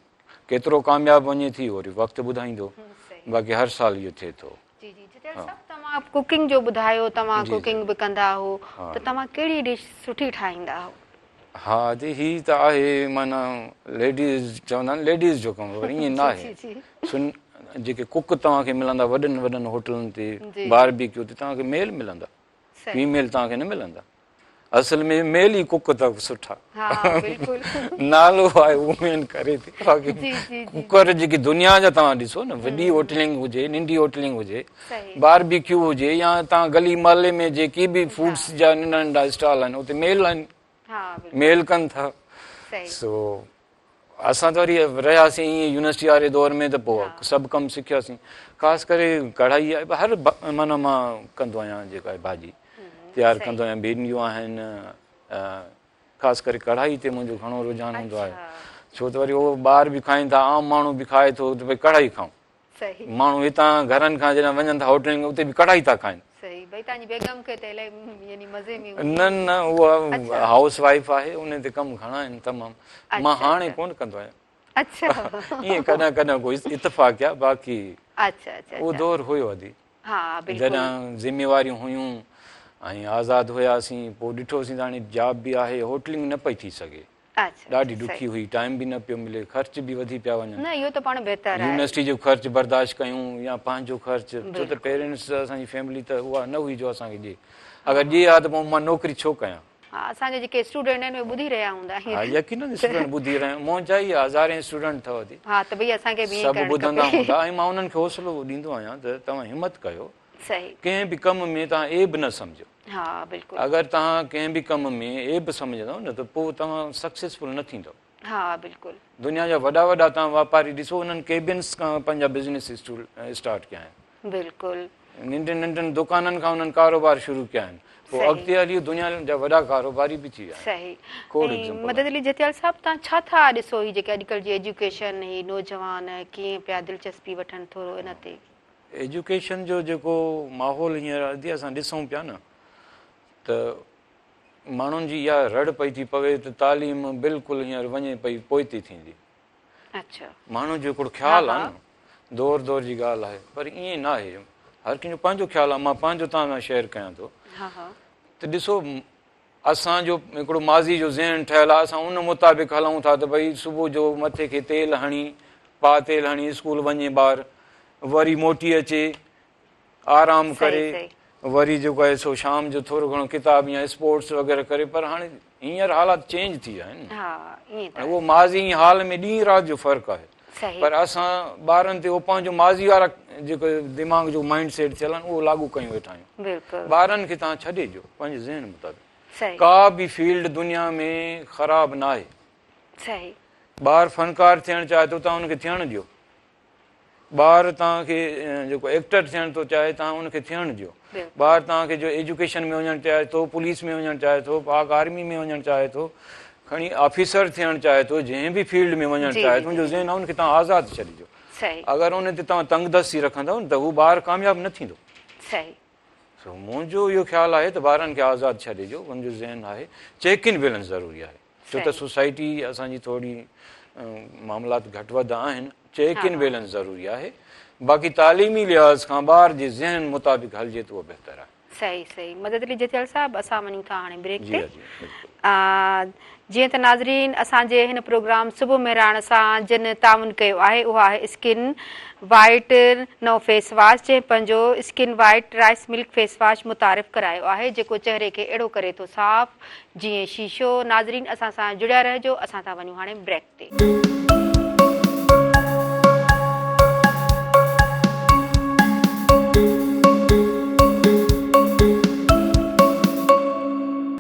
केतिरो कामयाबु वञे थी वरी वक़्तु ॿुधाईंदो, बाक़ी हर साल इहो थिए थो। तव्हां कुकिंग जो ॿुधायो, तव्हां कुकिंग बि कंदा हो, त तव्हां कहिड़ी डिश सुठी ठाहींदा हो? हा जी, ही त आहे माना लेडीज़ चवंदा आहिनि लेडीज़ जो कमु, वरी ईअं न आहे। जेके कुक तव्हांखे मिलंदा वॾनि वॾनि होटलनि ते, बारबेक्यू ते तव्हांखे मेल मिलंदा, फीमेल तव्हांखे न मिलंदा। असल में मेल ई कुक अथव सुठा। नालो आहे वूमेन करे थी, बाक़ी कुकर जेकी दुनिया जा तव्हां ॾिसो न, वॾी होटलिंग हुजे, नंढी होटलिंग हुजे, बारबेक्यू हुजे, या तव्हां गली मोहल्ले में जेकी बि फूड्स जा नंढा नंढा स्टॉल आहिनि उते मेल आहिनि, मेल कनि था। सो असां त वरी रहियासीं ईअं यूनिवर्सिटी वारे दौर में, त पोइ सभु कमु सिखियासीं। ख़ासि करे कढ़ाई आहे, हर माना मां कंदो आहियां जेका आहे भाॼी तयारु कंदो आहियां। भिंडियूं आहिनि, ख़ासि करे कढ़ाई ते मुंहिंजो घणो रुझान हूंदो आहे, छो त वरी उहो ॿार बि खाइनि था, आम माण्हू बि खाए थो त भई कढ़ाई खाऊं। माण्हू हितां घरनि खां जॾहिं वञनि था होटलनि उते बि कढ़ाई था खाइनि। न न, उहा हाउस वाइफ आहे, उन ते कमु घणा आहिनि तमामु। मां हाणे कोन कंदो आहियां, ईअं कॾहिं कॾहिं कोई इतफ़ाक़ आहे, बाक़ी उहो दौर हुयो अॼु जॾहिं ज़िम्मेवारियूं हुयूं ऐं आज़ादु हुयासीं। पोइ ॾिठोसीं त हाणे जॉब बि आहे, होटलिंग न पई थी सघे, ॾाढी ॾुखी हुई, टाइम बि न पियो मिले, ख़र्च बि वधी पिया वञनि। यूनिवर्सिटी जो ख़र्च बर्दाश्त कयूं या पंहिंजो ख़र्च, छो त पेरेंट्स असांजी फैमिली त उहा न हुई जो असांखे ॾिए। अगरि ॾिए हा त पोइ मां नौकिरी छो कयां। असांजे जेके स्टूडेंट आहिनि ॿुधी रहिया हूंदा। हा यकीनन स्टूडेंट ॿुधी रहिया आहिनि, मौज आई आहे, हज़ारे स्टूडेंट अथव थी, सभु ॿुधंदा हूंदा। ऐं मां उन्हनि खे हौसलो ॾींदो आहियां त तव्हां हिमत कयो, कंहिं बि कम में तव्हां एब न सम्झो। अगरि तव्हां कंहिं बि कम में एब सम्झंदव न त पोइ तव्हां सक्सेसफुल न थींदव। दुनिया जा वॾा वॾा तव्हां वापारी ॾिसो, उन्हनि केबिन्स खां पंहिंजा बिज़नेस स्टार्ट कया आहिनि, नंढनि नंढनि दुकाननि खां उन्हनि कारोबार शुरू कया आहिनि, पोइ अॻिते हली दुनिया जा वॾा कारोबारी बि थी विया आहिनि। मदद अली जतियाल साहब, तव्हां छा था ॾिसो ही जेके अॼुकल्ह जी एजुकेशन, ही नौजवान कीअं पिया दिलचस्पी वठनि थोरो इन ते? एजुकेशन जो जेको माहौल हींअर अॼु असां ॾिसूं पिया न, त माण्हुनि जी इहा रड़ पई थी पवे त तालीम बिल्कुलु हींअर वञे पई पोइते थींदी। माण्हू जो हिकिड़ो ख़्यालु आहे न, दौर दौर जी ॻाल्हि आहे, पर ईअं न आहे। हर कंहिंजो पंहिंजो ख़्यालु आहे। मां पंहिंजो तव्हां सां शेयर कयां थो त ॾिसो, असांजो हिकिड़ो माज़ी जो ज़हन ठहियलु आहे, असां उन मुताबिक़ हलूं था त भई सुबुह जो मथे खे तेल हणी, पा तेल हणी स्कूल वञे ॿार, वरी मोटी अचे, आराम करे, वरी जेको आहे सो शाम जो थोरो घणो किताब या स्पोर्ट्स वग़ैरह करे। पर हाणे हींअर हालात चेंज थी विया आहिनि, उहो माज़ी हाल में ॾींहुं राति जो फ़र्क़ु आहे। पर असां ॿारनि ते उहो पंहिंजो माज़ी वारा जेको दिमाग़ जो माइंड सेट थियल आहिनि उहो लागू कयूं वेठा आहियूं। ॿारनि खे तव्हां छॾे ॾियो पंहिंजे ज़हन मुताबिक़, का बि फील्ड दुनिया में ख़राबु न आहे। ॿारु फ़नकार थियणु चाहे थो, तव्हां हुनखे थियणु ॾियो। ॿारु तव्हांखे जेको एक्टर थियणु थो चाहे, तव्हां हुनखे थियणु ॾियो। ॿारु तव्हांखे जो एजुकेशन में वञणु चाहे थो, पुलिस में वञणु चाहे थो, पाक आर्मी में वञणु चाहे थो, खणी ऑफिसर थियणु चाहे थो, जंहिं बि फील्ड में वञणु चाहे थो, हुनजो ज़हन आहे हुनखे तव्हां आज़ादु छॾिजो। अगरि उन ते तव्हां तंगदस्ती रखंदव न त हू ॿारु कामयाबु न थींदो। मुंहिंजो इहो ख़्यालु आहे त ॿारनि खे आज़ादु छॾे ॾियो, हुनजो ज़हन आहे। चेक इन बैलेंस ज़रूरी आहे, छो त सोसाइटी असांजी थोरी मामलात घटि वधि आहिनि। चेक इन बैलेंस ज़रूरी आहे। बाक़ी तालीमी लिहाज़ खां ॿार जे ज़हन मुताबिक़ हलिजे त उहो बहितर आहे। सही सही मदद अली जतियाल साहब असां वञूं था हाणे ब्रेक जी ते जी बिल्कुलु। जीअं त नाज़रीन असांजे हिन प्रोग्राम सुबुह मेहराण सां जिन ताउन कयो आहे उहा आहे स्किन वाइट नओं फेस वॉश जंहिं पंहिंजो skin white rice milk face wash मुतारिफ़ करायो आहे जेको चहिरे खे अहिड़ो करे थो साफ़ जीअं शीशो। नाज़रीन असां सां जुड़िया रहिजो। असां था वञूं हाणे ब्रेक ते।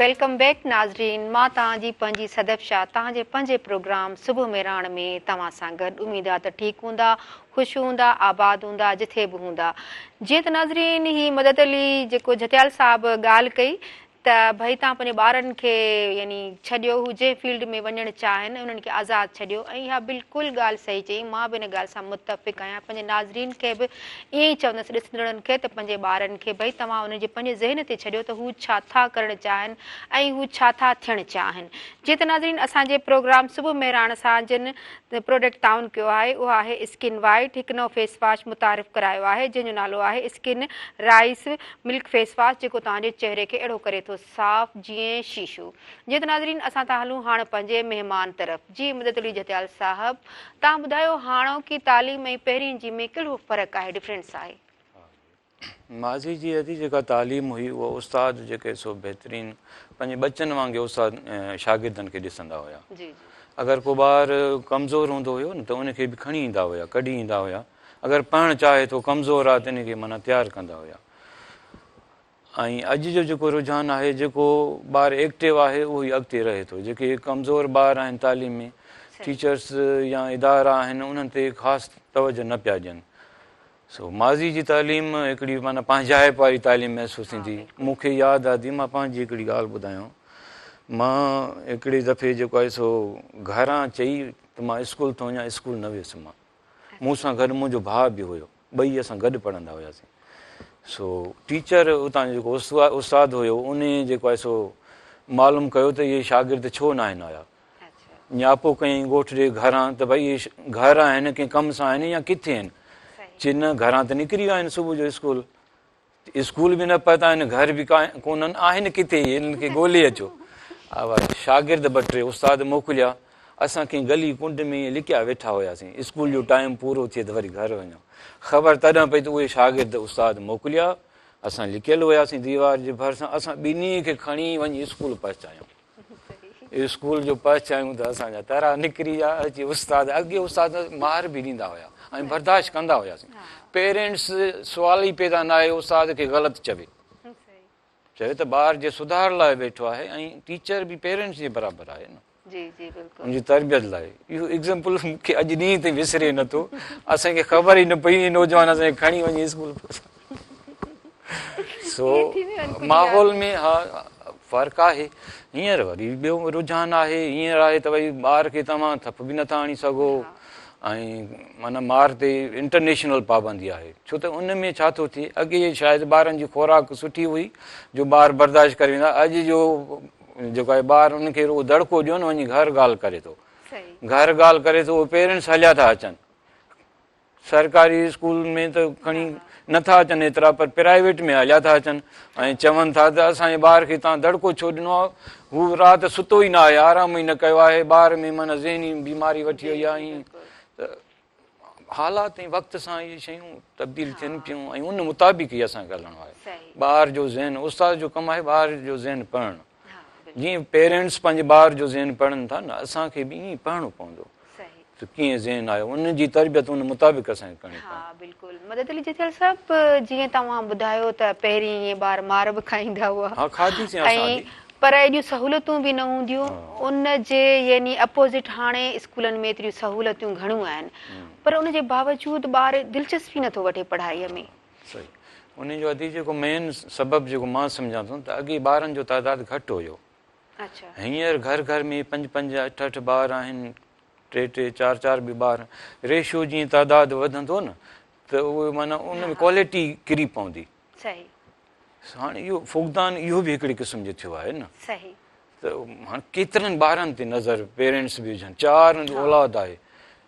वेलकम बैक नाज़रीन, मां तव्हांजी पंहिंजी सदफ शाह तव्हांजे पंहिंजे प्रोग्राम सुबुह मेहराण में तव्हां सां गॾु। उमेद आहे त ठीकु हूंदा, ख़ुशि हूंदा, आबाद हूंदा, जिथे बि हूंदा। जीअं त नाज़रीन ही मदद अली जेको जतियाल साहब ॻाल्हि कई त भई तव्हां पंहिंजे ॿारनि खे यानी छॾियो हू जंहिं फील्ड में वञणु चाहिनि उन्हनि खे आज़ादु छॾियो ऐं इहा बिल्कुलु ॻाल्हि सही चई। मां बि हिन ॻाल्हि सां मुतफ़िक़ आहियां। पंहिंजे नाज़रीन खे बि ईअं ई चवंदसि ॾिसंदड़नि खे त पंहिंजे ॿारनि खे भई तव्हां उनजे पंहिंजे ज़हन ते छॾियो त हू छा था करणु चाहिनि ऐं हू छा था थियणु चाहिनि। जीअं त नाज़रीन असांजे प्रोग्राम सुबुह मेहराण सां जिन प्रोडक्ट ताउन कयो आहे उहा आहे स्किन वाइट हिकु नओं फेस वॉश मुतारिफ़ करायो आहे जंहिंजो नालो आहे skin rice milk face wash जेको तव्हांजे चहिरे खे अहिड़ो करे थो साफ़ जीअं शीशो। जीअं त नाज़रीन असां था हलूं हाणे पंहिंजे महिमान तरफ़। जी मदद अली जतियाल साहब, तव्हां ॿुधायो हाणोकी तालीम ऐं पहिरीं जी में कहिड़ो फ़र्क़ु आहे, डिफरेंस आहे? माज़ी जी अदी जेका तालीम हुई उहा उस्ताद जेके सो बहितरीनु पंहिंजे बचनि वांगुरु उस्ताद शागिर्दनि खे ॾिसंदा हुया। जी जी अगरि को ॿार कमज़ोर हूंदो हुयो न त उनखे बि खणी ईंदा हुया, कढी ईंदा हुया। अगरि पढ़णु चाहे थो कमज़ोर आहे त इनखे माना तयारु कंदा हुया। ऐं अॼु जो जेको रुझान आहे जेको ॿारु एक्टिव आहे उहो ई अॻिते रहे थो। जेके कमज़ोर ॿार आहिनि तालीम में टीचर्स या इदारा आहिनि उन्हनि ते ख़ासि तवजो न पिया ॾियनि। सो माज़ी जी तालीम हिकिड़ी माना पंहिंजाइप वारी तालीम महसूसु थींदी। मूंखे यादि आहे मां पंहिंजी हिकिड़ी ॻाल्हि ॿुधायां। मां हिकिड़े दफ़े जेको आहे सो घरां चई त मां स्कूल थो वञा, स्कूल न वियुसि मां। मूं सां गॾु मुंहिंजो भाउ बि हुयो, ॿई असां गॾु पढ़ंदा हुआसीं। सो टीचर उतां जेको उस्ताद हुयो उन जेको आहे सो मालूम कयो त इहे शागिर्द छो न आहिनि आया। न्यापो कयईं ॻोठ जे घरां त भई इहे घर आहिनि कंहिं कम सां आहिनि या किथे आहिनि। चिन घरां त निकिरी विया आहिनि सुबुह जो स्कूल बि न पता आहिनि, घर बि कोन्हनि, आहिनि किथे हिननि खे ॻोल्हे अचो। शागिर्द ॿ टे उस्ताद मोकिलिया। असां कंहिं गली कुंड में लिकिया वेठा हुआसीं, स्कूल जो टाइम पूरो थिए त वरी घर वञूं। ख़बर तॾहिं पई त उहे शागिर्द उस्ताद मोकिलिया। असां लिकियल हुआसीं दीवार जे भरिसां। असां ॿिन्ही खे खणी वञी स्कूल पहुचायूं। स्कूल जो पहुचायूं त असांजा तरा निकिरी विया। अची उस्ताद अॻे उस्ताद मार बि ॾींदा हुया ऐं बर्दाश्त कंदा हुआसीं। पेरेंट्स सुवाल ई पैदा न आहे उस्ताद खे ग़लति चवे त ॿार जे सुधार लाइ वेठो आहे ऐं टीचर बि पेरेंट्स जे बराबरि आहे न उनजी तरबियत लाइ। इहो एग्ज़ाम्पल मूंखे अॼु ॾींहं ताईं विसरे नथो। असांखे ख़बर ई न पई नौजवान असांखे खणी वञी स्कूल। सो माहौल में हा फ़र्क़ु आहे। हींअर वरी ॿियो रुझान आहे, हींअर आहे त भई ॿार खे तव्हां थप बि नथा हणी सघो ऐं माना मार ते इंटरनेशनल पाबंदी आहे। छो त उन में छा थो थिए, अॻे शायदि ॿारनि जी खुराक सुठी हुई जो ॿार बर्दाश्त करे वेंदा। अॼु जो जेको आहे ॿार उनखे उहो दड़को ॾियो न वञी घर ॻाल्हि करे थो, घर ॻाल्हि करे थो। उहे पेरेंट्स हलिया था अचनि। सरकारी स्कूल में त खणी नथा अचनि एतिरा, पर प्राइवेट में हलिया था अचनि ऐं चवनि था त असांजे ॿार खे तव्हां दड़को छो ॾिनो आहे। हू राति सुतो ई न आहे, आराम ई न कयो आहे, ॿार में माना ज़हनी बीमारी वठी वई आहे। त हालात ऐं वक़्त सां इहे शयूं तब्दील थियनि पियूं ऐं उन मुताबिक़ ई असांखे हलणो आहे। ॿार जो ज़हन, उस्ताद जो कमु आहे ॿार जो ज़हन पढ़णु। जीअं पेरेंट्स पंहिंजे ॿार जो ज़हन पढ़नि था न, असांखे बि ईअं पढ़णो पवंदो त कीअं ज़हन आयो उनजी तरबियत उन मुताबिक़ असांखे करणी पवंदी। हा बिल्कुलु मदद अली जतियाल साहब, जीअं तव्हां ॿुधायो त पहिरीं ईअं ॿार मार बि खाईंदा हुआ ऐं पर एॾियूं सहूलियतूं बि न हूंदियूं। उन जे यानी अपोज़िट हाणे स्कूलनि में एतिरियूं सहूलियतूं घणियूं आहिनि, पर उन जे बावजूदि ॿार दिलचस्पी नथो वठे पढ़ाईअ में। सही। उन जो अदी जेको मेन सबबु जेको मां सम्झां थो त अॻे ॿारनि जो तइदादु घटि हुयो। हींअर घर घर में 5-5, 8-8 ॿार आहिनि, 3-3, 4-4 बि ॿार। रेशियो जीअं तइदादु वधंदो न त उहे माना उन में क्वालिटी किरी पवंदी। हाणे इहो फुक़दान इहो बि हिकिड़ी क़िस्म जो थियो आहे न। त हाणे केतिरनि ॿारनि ते नज़र पेरेंट्स बि विझनि। 4 औलाद आहे,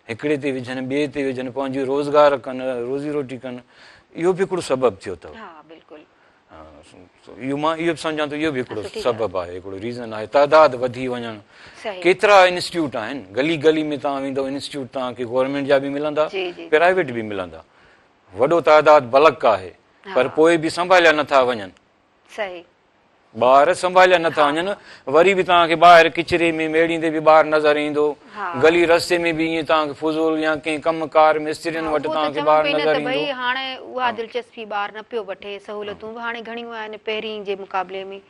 हिकिड़े ते विझनि, ॿिए ते विझनि, पंहिंजो रोज़गार कनि, रोज़ी रोटी कनि। इहो बि हिकिड़ो सबबु थियो अथव। इहो मां इहो बि सम्झां थो, इहो बि हिकिड़ो सबबु आहे, हिकिड़ो रीज़न आहे, तइदाद वधी वञणु। सही केतिरा इंस्टीट्यूट आहिनि, गली गली में तव्हां वेंदो इंस्टीट्यूट तव्हांखे गवर्नमेंट जा बि मिलंदा, जी, जी। प्राइवेट बि मिलंदा, वॾो तइदाद बल्क आहे, पर पोइ बि संभालिया नथा वञनि, सही ॿार संभालिया नथा वञनि। वरी बि तव्हांखे ॿाहिरि किचिरे में मेड़ींदे बि ॿार नज़र ईंदो, गली रस्ते में बि ईअं तव्हांखे फुज़ूल या कंहिं कमकार मिस्त्रियुनि वटि तव्हांखे ॿार नज़र भई ईंदो। हाणे उहा दिलचस्पी ॿार न पियो वठे, सहूलियतूं बि हाणे घणियूं आहिनि पहिरीं जे मुक़ाबले में,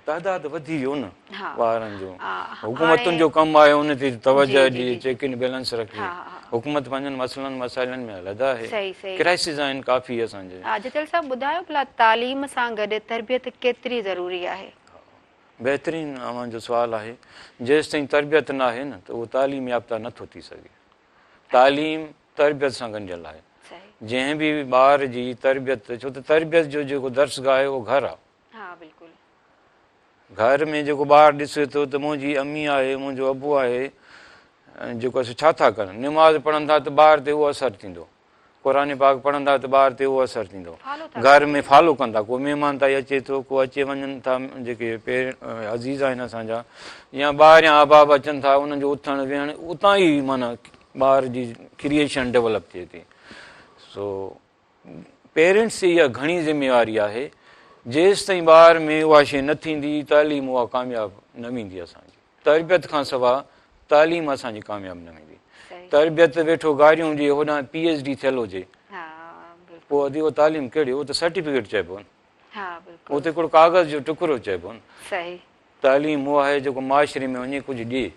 तइदाद वधी वियो न हा। ॿारनि जो। हा, हुकूमतुनि जो कमु आहे उन ते तवजह जी, जी, ॾिए, जी। चेक एंड बैलेंस रखे। हुकूमत पंहिंजनि मसइलनि मसाइलनि में अलॻि आहे, सही सही क्राइसिस आहिनि काफ़ी असांजे। जतिन साहब ॿुधायो भला तालीम सां गॾु तरबियत केतिरी ज़रूरी आहे? बहितरीनु अव्हांजो सुवालु आहे। जेसि ताईं तरबियत न आहे न त उहो तालीम याफ़्ता नथो थी सघे। तालीम तरबियत सां गंढियल आहे। सही जंहिं बि ॿार जी तरबियत, छो त तरबियत जो जेको दर्सगाह आहे उहो घरु आहे। हा बिल्कुलु। घर में जेको ॿारु ॾिसे थो त मुंहिंजी अम्मी आहे, मुंहिंजो अबू आहे, जेको असां छा था कनि, निमाज़ पढ़ंदा त ॿार ते उहो असरु थींदो, क़ुरान पाक पढ़ंदा त ॿार ते उहो असरु थींदो, घर में फॉलो कंदा, को महिमान ताईं अचे थो, को अचे वञनि था जेके अज़ीज़ आहिनि असांजा, या ॿाहिरियां अहबाब अचनि था, उन्हनि जो उथणु वेहणु उतां ई माना ॿार जी क्रिएशन डेवलप थिए थी। सो पेरेंट्स जी इहा घणी ज़िम्मेवारी आहे। जेसि ताईं ॿार में उहा शइ न थींदी, तालीम उहा कामयाबु न वेंदी असांजी। तरबियत खां सवाइ तालीम असांजी कामयाबु न वेंदी। तरबियत वेठो गारियूं हुजे, होॾां PhD थियल हुजे, पोइ अॼु उहो तालीम कहिड़ी, उहो त सर्टिफिकेट चइबो न, उहो त हिकिड़ो कागज़ जो टुकड़ो चइबो न। तालीम उहा आहे जेको माशरे में वञे कुझु ॾिए,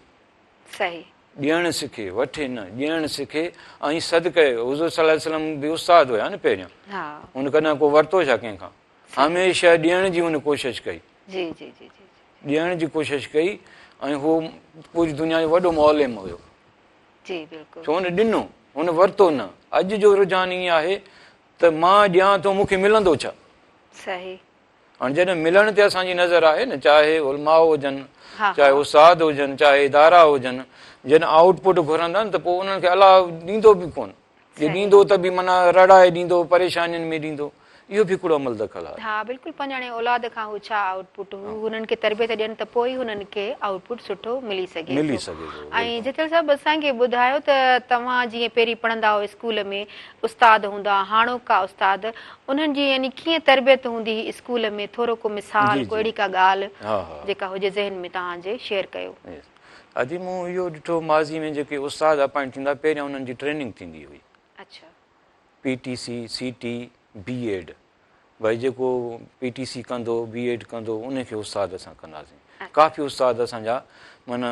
ॾियणु सिखे, वठे न, ॾियणु सिखे। ऐं सदके हुज़ूर सल्लल्लाहु अलैहि वसल्लम बि उस्ताद हुया न पहिरियां, हुन कॾहिं को वरितो छा कंहिंखां, हमेशह ॾियण जी हुन कोशिशि कई, ॾियण जी कोशिशि कई, ऐं हू पूरी दुनिया जो वॾो मौलम हुयो, छो हुन ॾिनो, हुन वरितो न। अॼु जो रुझान ईअं आहे त मां ॾियां थो, मूंखे मिलंदो छा? हाणे जॾहिं मिलण ते असांजी नज़र आहे न, चाहे उलमा हुजनि, चाहे उस्ताद हुजनि, चाहे इदारा हुजनि, जॾहिं आउटपुट घुरंदा न त पोइ उन्हनि खे अलाह ॾींदो बि कोन, जे ॾींदो त बि माना रड़ाए ॾींदो, परेशानियुनि में ॾींदो। इहो बि हिकिड़ो अमल दख़ल आहे। हा बिल्कुलु, पंहिंजे औलाद खां हू छा आउटपुट हुननि खे तरबियत ॾियनि त पोइ ई हुननि खे आउटपुट सुठो मिली सघे थो। ऐं जितल साहब असांखे ॿुधायो त तव्हां जीअं पहिरीं पढ़ंदा हुओ स्कूल में, उस्ताद हूंदा, हाणोका उस्ताद, उन्हनि जी यानी कीअं तरबियत हूंदी हुई स्कूल में, थोरो को मिसाल, को अहिड़ी का ॻाल्हि जेका हुजे ज़हन में तव्हांजे शेयर कयो। अॼु मूं इहो ॾिठो, माज़ी में जेके उस्ताद अपॉइंट थींदा, पहिरियां उन्हनि जी ट्रेनिंग थींदी हुई, PTC, CT, B.Ed, भई जेको PTC कंदो, B.Ed कंदो, उनखे उस्ताद असां कंदासीं। काफ़ी उस्ताद असांजा माना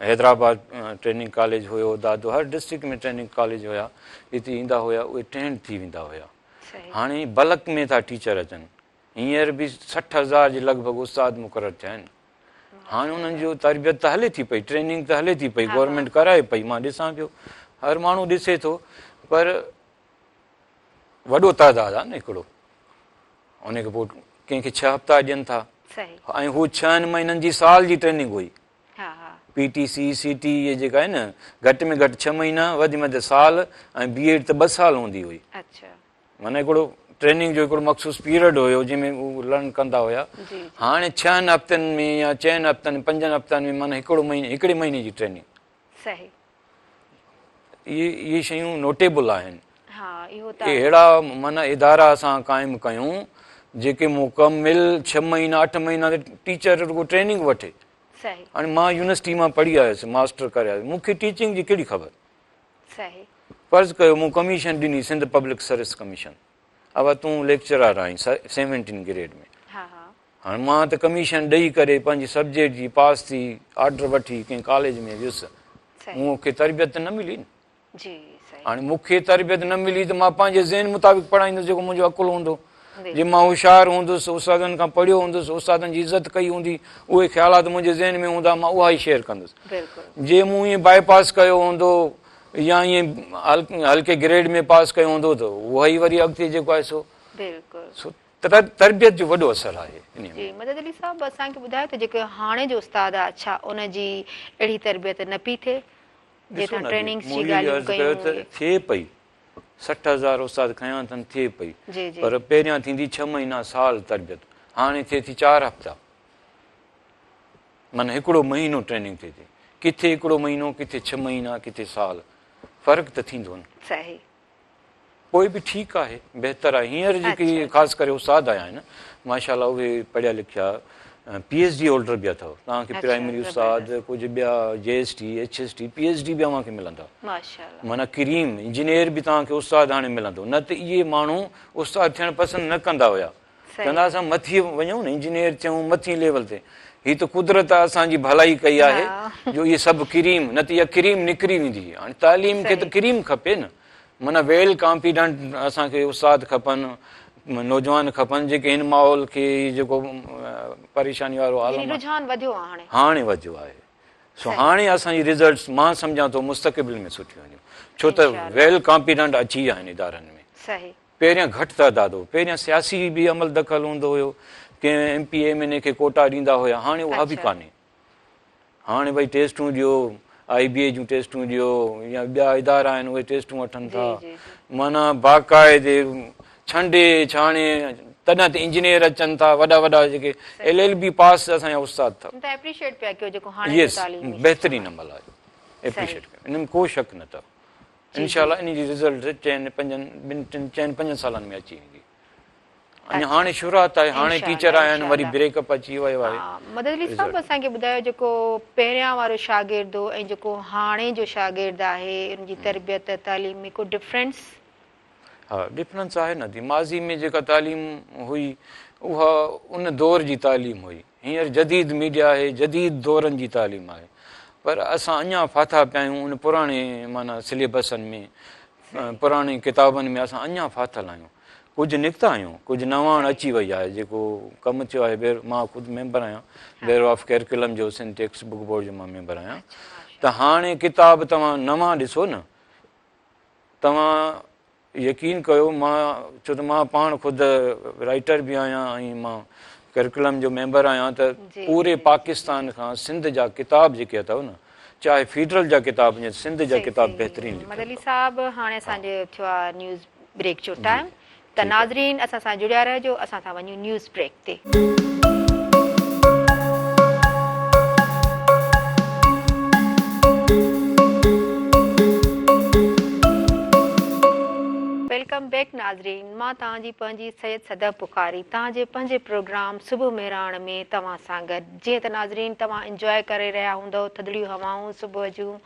हैदराबाद ट्रेनिंग कॉलेज हुयो, दादो, हर डिस्ट्रिक्ट में ट्रेनिंग कॉलेज हुया, हिते ईंदा हुया, उहे ट्रेंड थी वेंदा हुया। हाणे बल्क में था टीचर अचनि, हींअर बि 60,000 जे लॻभॻि उस्ताद मुक़ररु थिया आहिनि। हाणे उन्हनि जो तरबियत त हले थी पई, ट्रेनिंग त हले थी पई, गवर्नमेंट कराए पई, मां ॾिसां पियो, हर माण्हू ॾिसे थो, पर वॾो तइदाद आहे न हिकिड़ो, उनखे पोइ कंहिंखे 6 हफ़्ता ॾियनि था, ऐं हू 6 महीननि जी साल जी ट्रेनिंग हुई। PTC, CT इहे जेका आहे न, घटि में घटि 6 महीना, वधि में वधि साल, ऐं B.Ed त 2 साल हूंदी हुई। माना हिकिड़ो ट्रेनिंग जो हिकिड़ो मख़सूस पीरियड हुयो जंहिंमें उहो लर्न कंदा हुया। हाणे 6 हफ़्तनि में या 4 हफ़्तनि, 5 हफ़्तनि में माना हिकिड़े महीने जी ट्रेनिंग, इहे शयूं नोटेबल आहिनि। अहिड़ा माना इदारा असां क़ाइमु कयूं जेके मुकमिल 6 महीना 8 महीना टीचर रुगो ट्रेनिंग वठे। हाणे मां यूनिवर्सिटी मां पढ़ी आयुसि, मास्टर करे आयुसि, मूंखे टीचिंग जी कहिड़ी ख़बर। फर्ज़ु कयो मूं कमीशन ॾिनी, सिंध पब्लिक सर्विस कमीशन, अब तूं लेक्चरर आहीं 17 ग्रेड में, हाणे मां त कमीशन ॾेई करे पंहिंजी सब्जेक्ट जी पास थी, ऑर्डर वठी कंहिं कॉलेज में वियुसि, मूंखे तरबियत न मिली न। हाणे मूंखे तरबियत न मिली त मां पंहिंजे ज़हन मुताबिक़ पढ़ाईंदुसि, जेको मुंहिंजो अकुलु हूंदो, जे मां होशियारु हूंदुसि, उस्तादनि खां पढ़ियो हूंदुसि, उस्तादनि जी इज़त कई हूंदी, उहे ख़्यालात मुंहिंजे ज़हन में हूंदा, मां उहा ई शेयर कंदुसि। जे मूं ईअं बाईपास कयो हूंदो या ईअं हल्के ग्रेड में पास कयो हूंदो त उहा ई वरी अॻिते जेको आहे सो तरबियत जो वॾो असरु आहे। मदद अली साहब असांखे ॿुधायो त जेको हाणे जो उस्ताद आहे, छा उनजी अहिड़ी तरबियत न पई थिए? थिए पई, 60,000 उस्ताद खयां अथनि थिए पई, जी जी पर पहिरियां थींदी 6 महीना साल तरबियत, हाणे थिए थी 4 हफ़्ता, माना हिकिड़ो महीनो ट्रेनिंग थिए थी। किथे हिकिड़ो महीनो, किथे 6 महीना, किथे साल, फ़र्क़ु त थींदो न। सही पोइ बि ठीकु आहे, बहितर आहे। हींअर जेकी अच्छा। ख़ासि करे उस्ताद आया आहिनि माशाल्लाह, उहे पढ़िया लिखिया PhD होल्डर बि अथव। तव्हांखे अच्छा, प्राइमरी उस्ताद, ज़बरदस्त। कुझु ॿिया JST, HST, PhD बि अव्हांखे मिलंदा। माशाल्लाह माना क्रीम इंजीनियर बि तव्हांखे उस्ताद हाणे मिलंदो। न त इहे माण्हू उस्ताद थियणु पसंदि न कंदा हुया, सही। चवंदा असां मथी वञूं न, इंजीनियर थियूं मथी लेवल ते। हीअ त कुदरत असांजी भलाई कई आहे जो इहे सभु क्रीम, न त इहा क्रीम निकिरी वेंदी। हाणे तालीम खे त क्रीम खपे न, माना वेल कॉन्फिडेंट असांखे उस्ताद खपनि, नौजवान खपनि जेके हिन माहौल खे जेको परेशानी वारो आलम आहे रुझान वधियो आहे हाणे वधियो आहे। सो हाणे असांजी रिज़ल्ट्स मां सम्झां थो मुस्तक़बिल में सुठियूं वञूं, छो त वेल कॉन्फिडेंट अची विया आहिनि इदारनि में। सही पहिरियां घटि तइदाद हो, पहिरियां सियासी बि अमल दख़ल हूंदो हुयो, कंहिं MP MNA खे कोटा ॾींदा हुया, हाणे उहा बि कान्हे। हाणे भई टेस्टूं ॾियो, IBA जूं टेस्टूं ॾियो, या ॿिया इदारा आहिनि उहे टेस्टूं वठनि था, माना बाक़ाइदे छंडे छाणे, तॾहिं त इंजीनियर अचनि था वॾा वॾा जेके LLB पास असांजा उस्ताद था। त एप्रिशिएट पिया कयो जेको हाणे यस, तालीम बहितरीन अमल आहे, एप्रिशिएट कयो, इन में को शक न अथव। इंशाल्लाह इन जी रिज़ल्ट चइनि 5 सालनि में अची वेंदी। अञा हाणे शुरूआत आहे, हाणे टीचर आया आहिनि, वरी ब्रेकअप अची वियो आहे। मदद अली साहब असांखे ॿुधायो जेको पहिरियां वारो शागिर्द हो ऐं जेको हाणे जो शागिर्द आहे, उनजी तरबियत तालीम में को डिफरेंस? हा, डिफरेंस आहे न। माज़ी में जेका तालीम हुई उहा उन दौर जी तालीम हुई। हींअर जदीद मीडिया आहे, जदीद दौरनि जी तालीम आहे, पर असां अञा फाथा पिया आहियूं उन पुराणे माना सिलेबसनि में, पुराणी किताबनि में असां अञा फाथल आहियूं। कुझु निकिता आहियूं, कुझु नवाण अची वई आहे जेको कमु थियो आहे। मां ख़ुदि मेंबर आहियां ब्यूरो ऑफ करिकुलम जो, सिंध टेक्स्ट बुक बोर्ड जो मां मेंबर आहियां। त हाणे किताब तव्हां नवां ॾिसो न, तव्हां यकीन कयो, मां छो त मां पाण ख़ुदि राइटर बि आहियां ऐं मां करिकुलम जो मेंबर आहियां, त पूरे पाकिस्तान खां सिंध जा किताब जेके अथव न, चाहे फेडरल जा किताब या सिंध जा किताब बहितरीन लिखियल मदद अली साहब हाणे असांजे थियो आहे न्यूज़ ब्रेक जो टाइम, त नाज़रीन असां सां जुड़िया रहिजो। असां था वञूं न्यूज़ ब्रेक ते। वेलकम बैक नाज़रीन, मां तव्हांजी पंहिंजी सैयद सदब बुखारी तव्हांजे पंहिंजे प्रोग्राम सुबुह मेहराण में तव्हां सां गॾु। जीअं त नाज़रीन तव्हां इंजॉय करे रहिया हूंदव थधड़ियूं हवाऊं सुबुह जूं,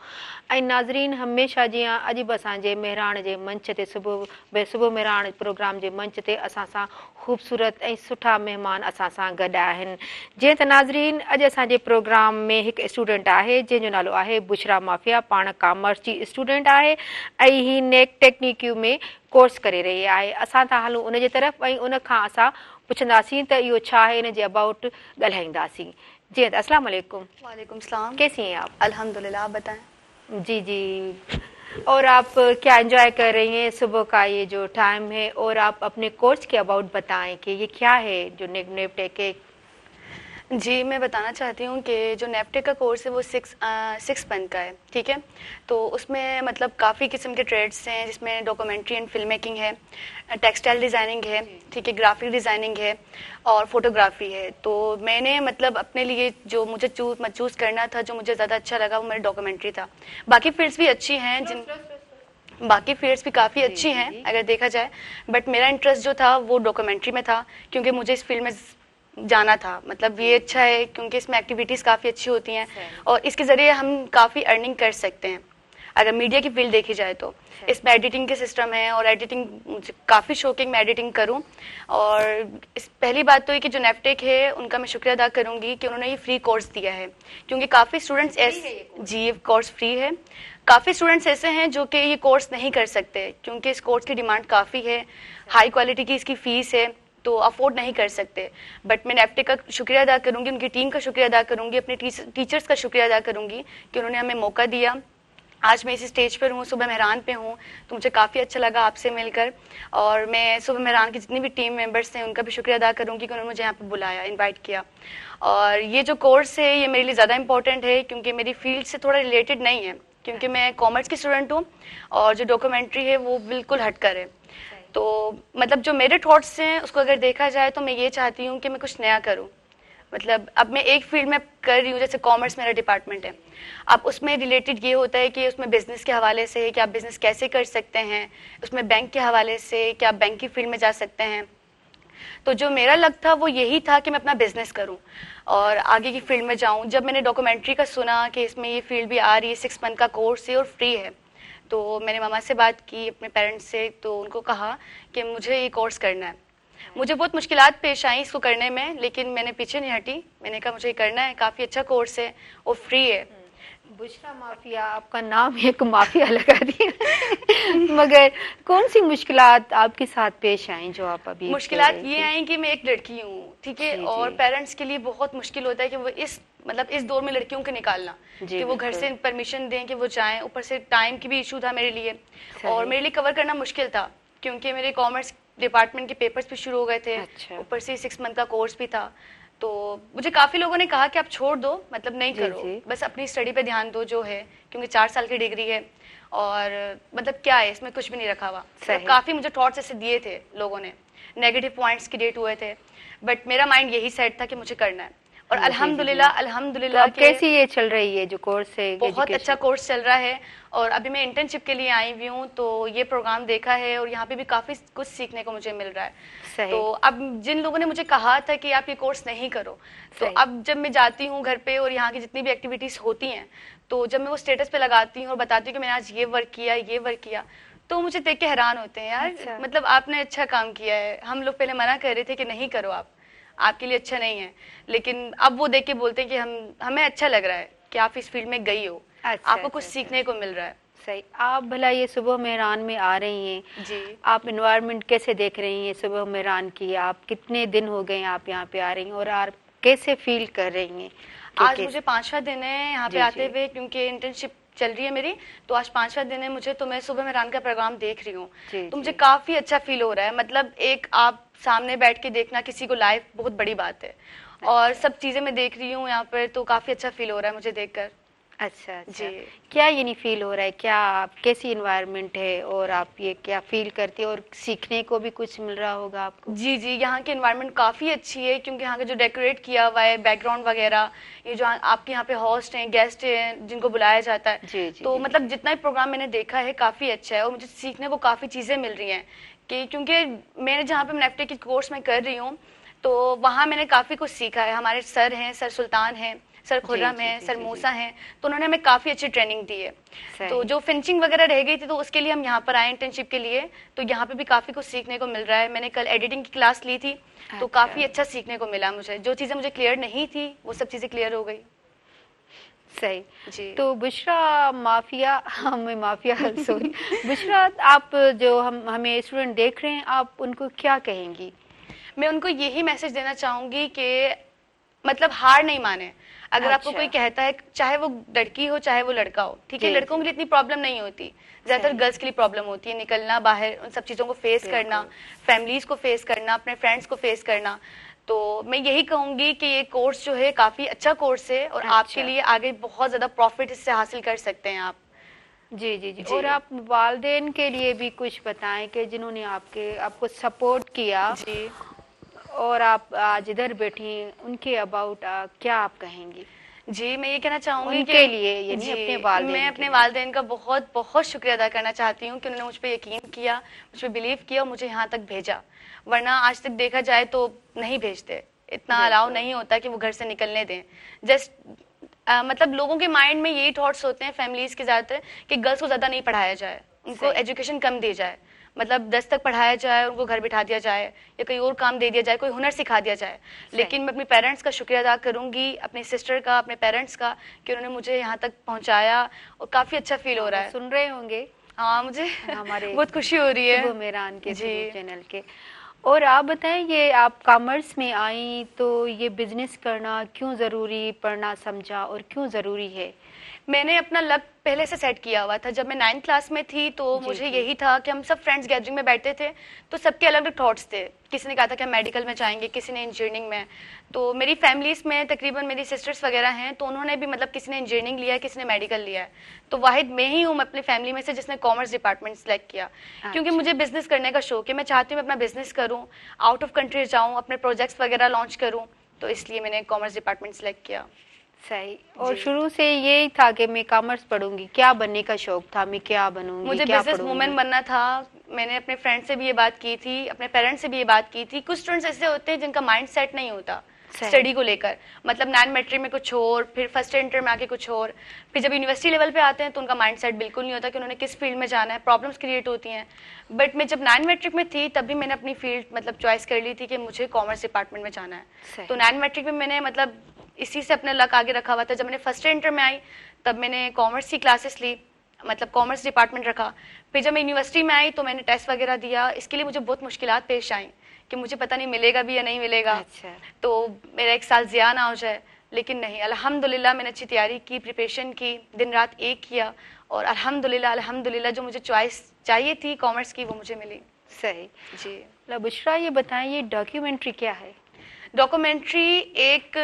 ऐं नाज़रीन हमेशह जीअं अॼु बि असांजे मेहराण जे मंच ते सुबुह मेहराण प्रोग्राम जे मंच ते असां सां ख़ूबसूरत ऐं सुठा महिमान असां सां गॾु आहिनि। जीअं त नाज़रीन अॼु असांजे प्रोग्राम में हिकु स्टूडेंट आहे जंहिंजो नालो आहे बुशरा माफिया, पाण कॉमर्स जी स्टूडेंट आहे ऐं ही नेक टेक्निक्यू में कोर्स करे रही आहे। असां था हलूं उन जे तरफ़ ऐं उन खां असां पुछंदासीं त इहो छा आहे, इन जे अबाउट ॻाल्हाईंदासीं। जी त अस्सलाम वालेकुम। वालेकुम सलाम। कैसी हैं आप? अल्हम्दुलिल्लाह, आप बताएं। जी जी, और आप क्या एंजॉय कर रही हैं? सुबह का ये जो टाइम है, और आप अपने कोर्स के अबाउट बताएं कि ये क्या है जो नेपटेक। जी, मैं बताना चाहती हूँ कि जो नेपटेक का कोर्स है वो 6 मंथ का है, ठीक है। तो उसमें मतलब काफ़ी किस्म के ट्रेड्स हैं, जिसमें डॉक्यूमेंट्री एंड फिल्म मेकिंग है, टेक्सटाइल डिज़ाइनिंग है, ठीक है, ग्राफिक डिज़ाइनिंग है और फोटोग्राफी है। तो मैंने मतलब अपने लिए जो मुझे चूज़ करना था, जो मुझे ज़्यादा अच्छा लगा, वो मेरा डॉक्यूमेंट्री था। बाकी फील्ड्स भी अच्छी हैं, बाकी फील्ड्स भी काफ़ी अच्छी हैं अगर देखा जाए, बट मेरा इंटरेस्ट जो था वो डॉक्यूमेंट्री में था, क्योंकि मुझे इस फील्ड में जाना था। मतलब ये अच्छा है क्योंकि इसमें एक्टिविटीज़ काफ़ी अच्छी होती हैं और इसके ज़रिए हम काफ़ी अर्निंग कर सकते हैं अगर मीडिया की फील्ड देखी जाए तो। इसमें एडिटिंग के सिस्टम है और एडिटिंग मुझे काफ़ी शौकीन मैं एडिटिंग करूं। और इस पहली बात तो ये कि जो नेपटेक है उनका मैं शुक्रिया अदा करूंगी कि उन्होंने ये फ्री कोर्स दिया है, क्योंकि काफ़ी स्टूडेंट्स जी ये कोर्स फ्री है। काफ़ी स्टूडेंट्स ऐसे हैं जो कि ये कोर्स नहीं कर सकते, क्योंकि इस कोर्स की डिमांड काफ़ी है, हाई क्वालिटी की इसकी फ़ीस है, तो अफोर्ड नहीं कर सकते। बट मैं नेपटेक का शुक्रिया अदा करूंगी, उनकी टीम का शुक्रिया अदा करूंगी, अपने टीचर्स का शुक्रिया अदा करूंगी कि उन्होंने हमें मौका दिया। आज मैं इसी स्टेज पर हूँ, सुबह मेहरान पे हूँ, तो मुझे काफ़ी अच्छा लगा आपसे मिलकर। और मैं सुबह मेहरान की जितनी भी टीम मेंबर्स हैं उनका भी शुक्रिया अदा करूँगी कि उन्होंने मुझे यहाँ पर बुलाया, इन्वाइट किया। और ये जो कोर्स है ये मेरे लिए ज़्यादा इंपॉर्टेंट है, क्योंकि मेरी फील्ड से थोड़ा रिलेटेड नहीं है, क्योंकि मैं कॉमर्स की स्टूडेंट हूँ और जो डॉक्यूमेंट्री है वो बिल्कुल हटकर है। तो मतलब जो मेरे थॉट्स हैं उसको अगर देखा जाए तो मैं ये चाहती हूँ कि मैं कुछ नया करूँ। मतलब अब मैं एक फील्ड में कर रही हूँ, जैसे कॉमर्स मेरा डिपार्टमेंट है, अब उसमें रिलेटेड ये होता है कि उसमें बिजनेस के हवाले से कि आप बिजनेस कैसे कर सकते हैं, उसमें बैंक के हवाले से कि आप बैंक की फील्ड में जा सकते हैं। तो जो मेरा लग था वो यही था कि मैं अपना बिजनेस करूं और आगे की फील्ड में जाऊं। जब मैंने डॉक्यूमेंट्री का सुना कि इसमें ये फील्ड भी आ रही है, 6 मंथ का कोर्स है और फ्री है, तो मैंने मामा से बात की, अपने पेरेंट्स से, तो उनको कहा कि मुझे ये कोर्स करना है। मुझे बहुत मुश्किलात पेश आई इसको करने में, लेकिन मैंने पीछे नहीं हटी। मैंने कहा मुझे ये करना है, काफ़ी अच्छा कोर्स है और फ्री है। बुशरा माफिया, आपका नाम एक माफिया लगा दिया। मगर कौन सी मुश्किलात आपके साथ पेश आई जो आप अभी मुश्किलात कह रहे ये थे? आई कि मैं एक लड़की हूँ, ठीक है, जी, और जी। पेरेंट्स के लिए बहुत मुश्किल होता है कि वो इस दौर में लड़कियों को निकालना, जी, कि वो घर बिल्कुल। से परमिशन दें कि वो जाएं। ऊपर से टाइम की भी इशू था मेरे लिए सही। और मेरे लिए कवर करना मुश्किल था, क्योंकि मेरे कॉमर्स डिपार्टमेंट के पेपर्स भी शुरू हो गए थे, अच्छा। ऊपर से 6 मंथ का कोर्स भी था। तो मुझे काफ़ी लोगों ने कहा कि आप छोड़ दो, मतलब नहीं जी, करो, जी। बस अपनी स्टडी पे ध्यान दो जो है, क्योंकि 4 साल की डिग्री है और मतलब क्या है इसमें, कुछ भी नहीं रखा हुआ। सही। मतलब काफ़ी मुझे थॉट्स ऐसे दिए थे लोगों ने, नेगेटिव पॉइंट्स क्रिएट हुए थे, बट मेरा माइंड यही सेट था कि मुझे करना है। और जी, जी, जी। अल्हम्दुलिल्लाह तो अल्हम्दुलिल्लाह अब कैसी ये चल रही है जो कोर्स है बहुत अच्छा एजुकेशन? कोर्स चल रहा है। और अभी मैं इंटर्नशिप के लिए आई हुई हूँ, तो ये प्रोग्राम देखा है और यहाँ पे भी काफ़ी कुछ सीखने को मुझे मिल रहा है। सही। तो अब जिन लोगों ने मुझे कहा था कि आप ये कोर्स नहीं करो, तो सही। अब जब मैं जाती हूँ घर पे और यहाँ की जितनी भी एक्टिविटीज़ होती हैं, तो जब मैं वो स्टेटस पे लगाती हूँ और बताती हूँ कि मैंने आज ये वर्क किया, ये वर्क किया, तो मुझे देख के हैरान होते हैं, यार अच्छा। मतलब आपने अच्छा काम किया है। हम लोग पहले मना कर रहे थे कि नहीं करो आप, आपके लिए अच्छा नहीं है, लेकिन अब वो देख के बोलते हैं कि हमें अच्छा लग रहा है कि आप इस फील्ड में गई हो, अच्छा, आपको कुछ अच्छा, सीखने को मिल रहा है। सही। आप भला ये सुबह मेहरान में आ रही हैं, जी। आप इन्वायरमेंट कैसे देख रही हैं सुबह मेहरान की? आप कितने दिन हो गए आप यहाँ पे आ रही हैं और आप कैसे फील कर रही हैं आज मुझे 5वां दिन है यहाँ पे जी, आते जी। हुए, क्योंकि इंटर्नशिप चल रही है मेरी, तो आज 5वां दिन है मुझे। तो मैं सुबह मेहरान का प्रोग्राम देख रही हूँ, जी, तो मुझे जी। काफ़ी अच्छा फील हो रहा है। मतलब एक आप सामने बैठ के देखना किसी को लाइव बहुत बड़ी बात है, और सब चीज़ें मैं देख रही हूँ यहाँ पर, तो काफ़ी अच्छा फील हो रहा है मुझे देखकर। अच्छा, अच्छा। जी। क्या ये नहीं फील हो रहा है? क्या आप कैसी इन्वायरमेंट है और आप ये क्या फील करती है और सीखने को भी कुछ मिल रहा होगा आपको? जी जी, यहाँ की एनवायरनमेंट काफ़ी अच्छी है, क्योंकि यहाँ का जो डेकोरेट किया हुआ है, बैकग्राउंड वगैरह, ये जो आपके यहाँ पे होस्ट हैं, गेस्ट हैं जिनको बुलाया जाता है, जी, जी, तो जी। मतलब जितना भी प्रोग्राम मैंने देखा है काफ़ी अच्छा है और मुझे सीखने को काफ़ी चीज़ें मिल रही हैं। कि क्योंकि मैंने जहाँ पे नेफ्टे की कोर्स में कर रही हूँ, तो वहाँ मैंने काफ़ी कुछ सीखा है। हमारे सर हैं, सर सुल्तान हैं, सर खुर्रम जी, हैं, जी, सर जी, मूसा हैं, तो उन्होंने हमें काफ़ी अच्छी ट्रेनिंग दी है। सही। तो जो फिनिशिंग वगैरह रह गई थी, तो उसके लिए हम यहाँ पर आए इंटर्नशिप के लिए, तो यहाँ पे भी काफ़ी कुछ सीखने को मिल रहा है। मैंने कल एडिटिंग की क्लास ली थी, तो अच्छा। काफ़ी अच्छा सीखने को मिला मुझे। जो चीज़ें मुझे क्लियर नहीं थी, वो सब चीज़ें क्लियर हो गई। सही। जी। तो बुशरा माफिया, हमें माफिया सॉरी, बुशरा, आप जो हमें स्टूडेंट देख रहे हैं, आप उनको क्या कहेंगी? मैं उनको यही मैसेज देना चाहूँगी कि मतलब हार नहीं माने। अगर आपको अच्छा। कोई कहता है, चाहे वो लड़की हो चाहे वो लड़का हो, ठीक है, जी, लड़कों के लिए इतनी प्रॉब्लम नहीं होती, ज़्यादातर सही। गर्ल्स के लिए प्रॉब्लम होती है, निकलना बाहर, उन सब चीज़ों को फेस करना, फैमिलीज़ को फेस करना, अपने फ्रेंड्स को फेस करना। तो मैं यही कहूँगी कि ये कोर्स जो है काफ़ी अच्छा कोर्स है और आपके अच्छा। लिए आगे बहुत ज़्यादा प्रॉफिट इससे हासिल कर सकते हैं आप। जी, जी, जी। जी। और आप वालिदैन के लिए भी कुछ बताएं कि जिन्होंने आपको सपोर्ट किया जी और आप आज इधर बैठी, उनके अबाउट क्या आप कहेंगी? जी, मैं ये कहना चाहूँगी उनके लिए, यानी जी, अपने वालिदैन मैं के अपने लिए। वालिदैन का बहुत बहुत शुक्रिया अदा करना चाहती हूँ कि उन्होंने मुझ पे यकीन किया, मुझ पे बिलीव किया और मुझे यहाँ तक भेजा। वरना आज तक देखा जाए तो नहीं भेजते, इतना अलाउ बिल्कुल। नहीं होता कि वो घर से निकलने दें। जस्ट मतलब लोगों के माइंड में यही थॉट्स होते हैं, फैमिलीज़ के ज़्यादातर, कि गर्ल्स को ज़्यादा नहीं पढ़ाया जाए, उनको सही। एजुकेशन कम दी जाए, मतलब 10 तक पढ़ाया जाए, उनको घर बिठा दिया जाए या कोई और काम दे दिया जाए, कोई हुनर सिखा दिया जाए। लेकिन मैं अपने पेरेंट्स का शुक्रिया अदा करूंगी, अपनी सिस्टर का, अपने पेरेंट्स का, कि उन्होंने मुझे यहाँ तक पहुँचाया और काफ़ी अच्छा फील हो रहा है। सुन रहे होंगे हाँ, मुझे हमारे बहुत खुशी हो रही है। सुबह मेहरान के जी। चैनल के। और आप बताएं, ये आप कॉमर्स में आई तो ये बिजनेस करना क्यों ज़रूरी, पढ़ना समझा और क्यों ज़रूरी है? मैंने अपना लक पहले से सेट किया हुआ था। जब मैं 9th क्लास में थी तो मुझे यही था कि हम सब फ्रेंड्स गैदरिंग में बैठते थे तो सबके अलग अलग थॉट्स थे। किसी ने कहा था कि हम मेडिकल में जाएंगे, किसी ने इंजीनियरिंग में। तो मेरी फैमिलीज में तकरीबन मेरी सिस्टर्स वगैरह हैं तो उन्होंने भी मतलब किसी ने इंजीनियरिंग लिया है, किसी ने मेडिकल लिया है। तो वाहिद मैं ही हूँ अपनी फैमिली में से जिसने कॉमर्स डिपार्टमेंट सेलेक्ट किया, क्योंकि मुझे बिजनेस करने का शौक है। मैं चाहती हूँ मैं अपना बिजनेस करूँ, आउट ऑफ कंट्री जाऊँ, अपने प्रोजेक्ट्स वगैरह लॉन्च करूँ, तो इसलिए मैंने कॉमर्स डिपार्टमेंट सेलेक्ट किया। सही। और शुरू से यही था कि मैं कॉमर्स पढ़ूंगी, क्या बनने का शौक था, मैं क्या बनूंगी, मुझे क्या बिजनेस पढ़ूंगी? वुमेन बनना था। मैंने अपने फ्रेंड से भी ये बात की थी, अपने पेरेंट्स से भी ये बात की थी। कुछ स्टूडेंट्स ऐसे होते हैं जिनका माइंड सेट नहीं होता स्टडी को लेकर, मतलब 9 मैट्रिक में कुछ और, फिर फर्स्ट इंटर में आके कुछ और, फिर जब यूनिवर्सिटी लेवल पे आते हैं तो उनका माइंड सेट बिल्कुल नहीं होता कि उन्होंने किस फील्ड में जाना है, प्रॉब्लम्स क्रिएट होती हैं। बट मैं जब 9 मैट्रिक में थी तब भी मैंने अपनी फील्ड मतलब चॉइस कर ली थी कि मुझे कॉमर्स डिपार्टमेंट में जाना है। तो 9 मैट्रिक में मैंने मतलब इसी से अपना लक आगे रखा हुआ था। जब मैंने फर्स्ट इंटर में आई तब मैंने कॉमर्स की क्लासेस ली, मतलब कॉमर्स डिपार्टमेंट रखा। फिर जब मैं यूनिवर्सिटी में आई तो मैंने टेस्ट वगैरह दिया। इसके लिए मुझे बहुत मुश्किलात पेश आई कि मुझे पता नहीं मिलेगा भी या नहीं मिलेगा। अच्छा। तो मेरा 1 साल ज़िया ना हो जाए, लेकिन नहीं, अल्हम्दुलिल्लाह मैंने अच्छी तैयारी की, प्रिपरेशन की, दिन रात एक किया और अल्हम्दुलिल्लाह जो मुझे चॉइस चाहिए थी कॉमर्स की वो मुझे मिली। सही जी। बुशरा, ये बताएं ये डॉक्यूमेंट्री क्या है? डॉक्यूमेंट्री एक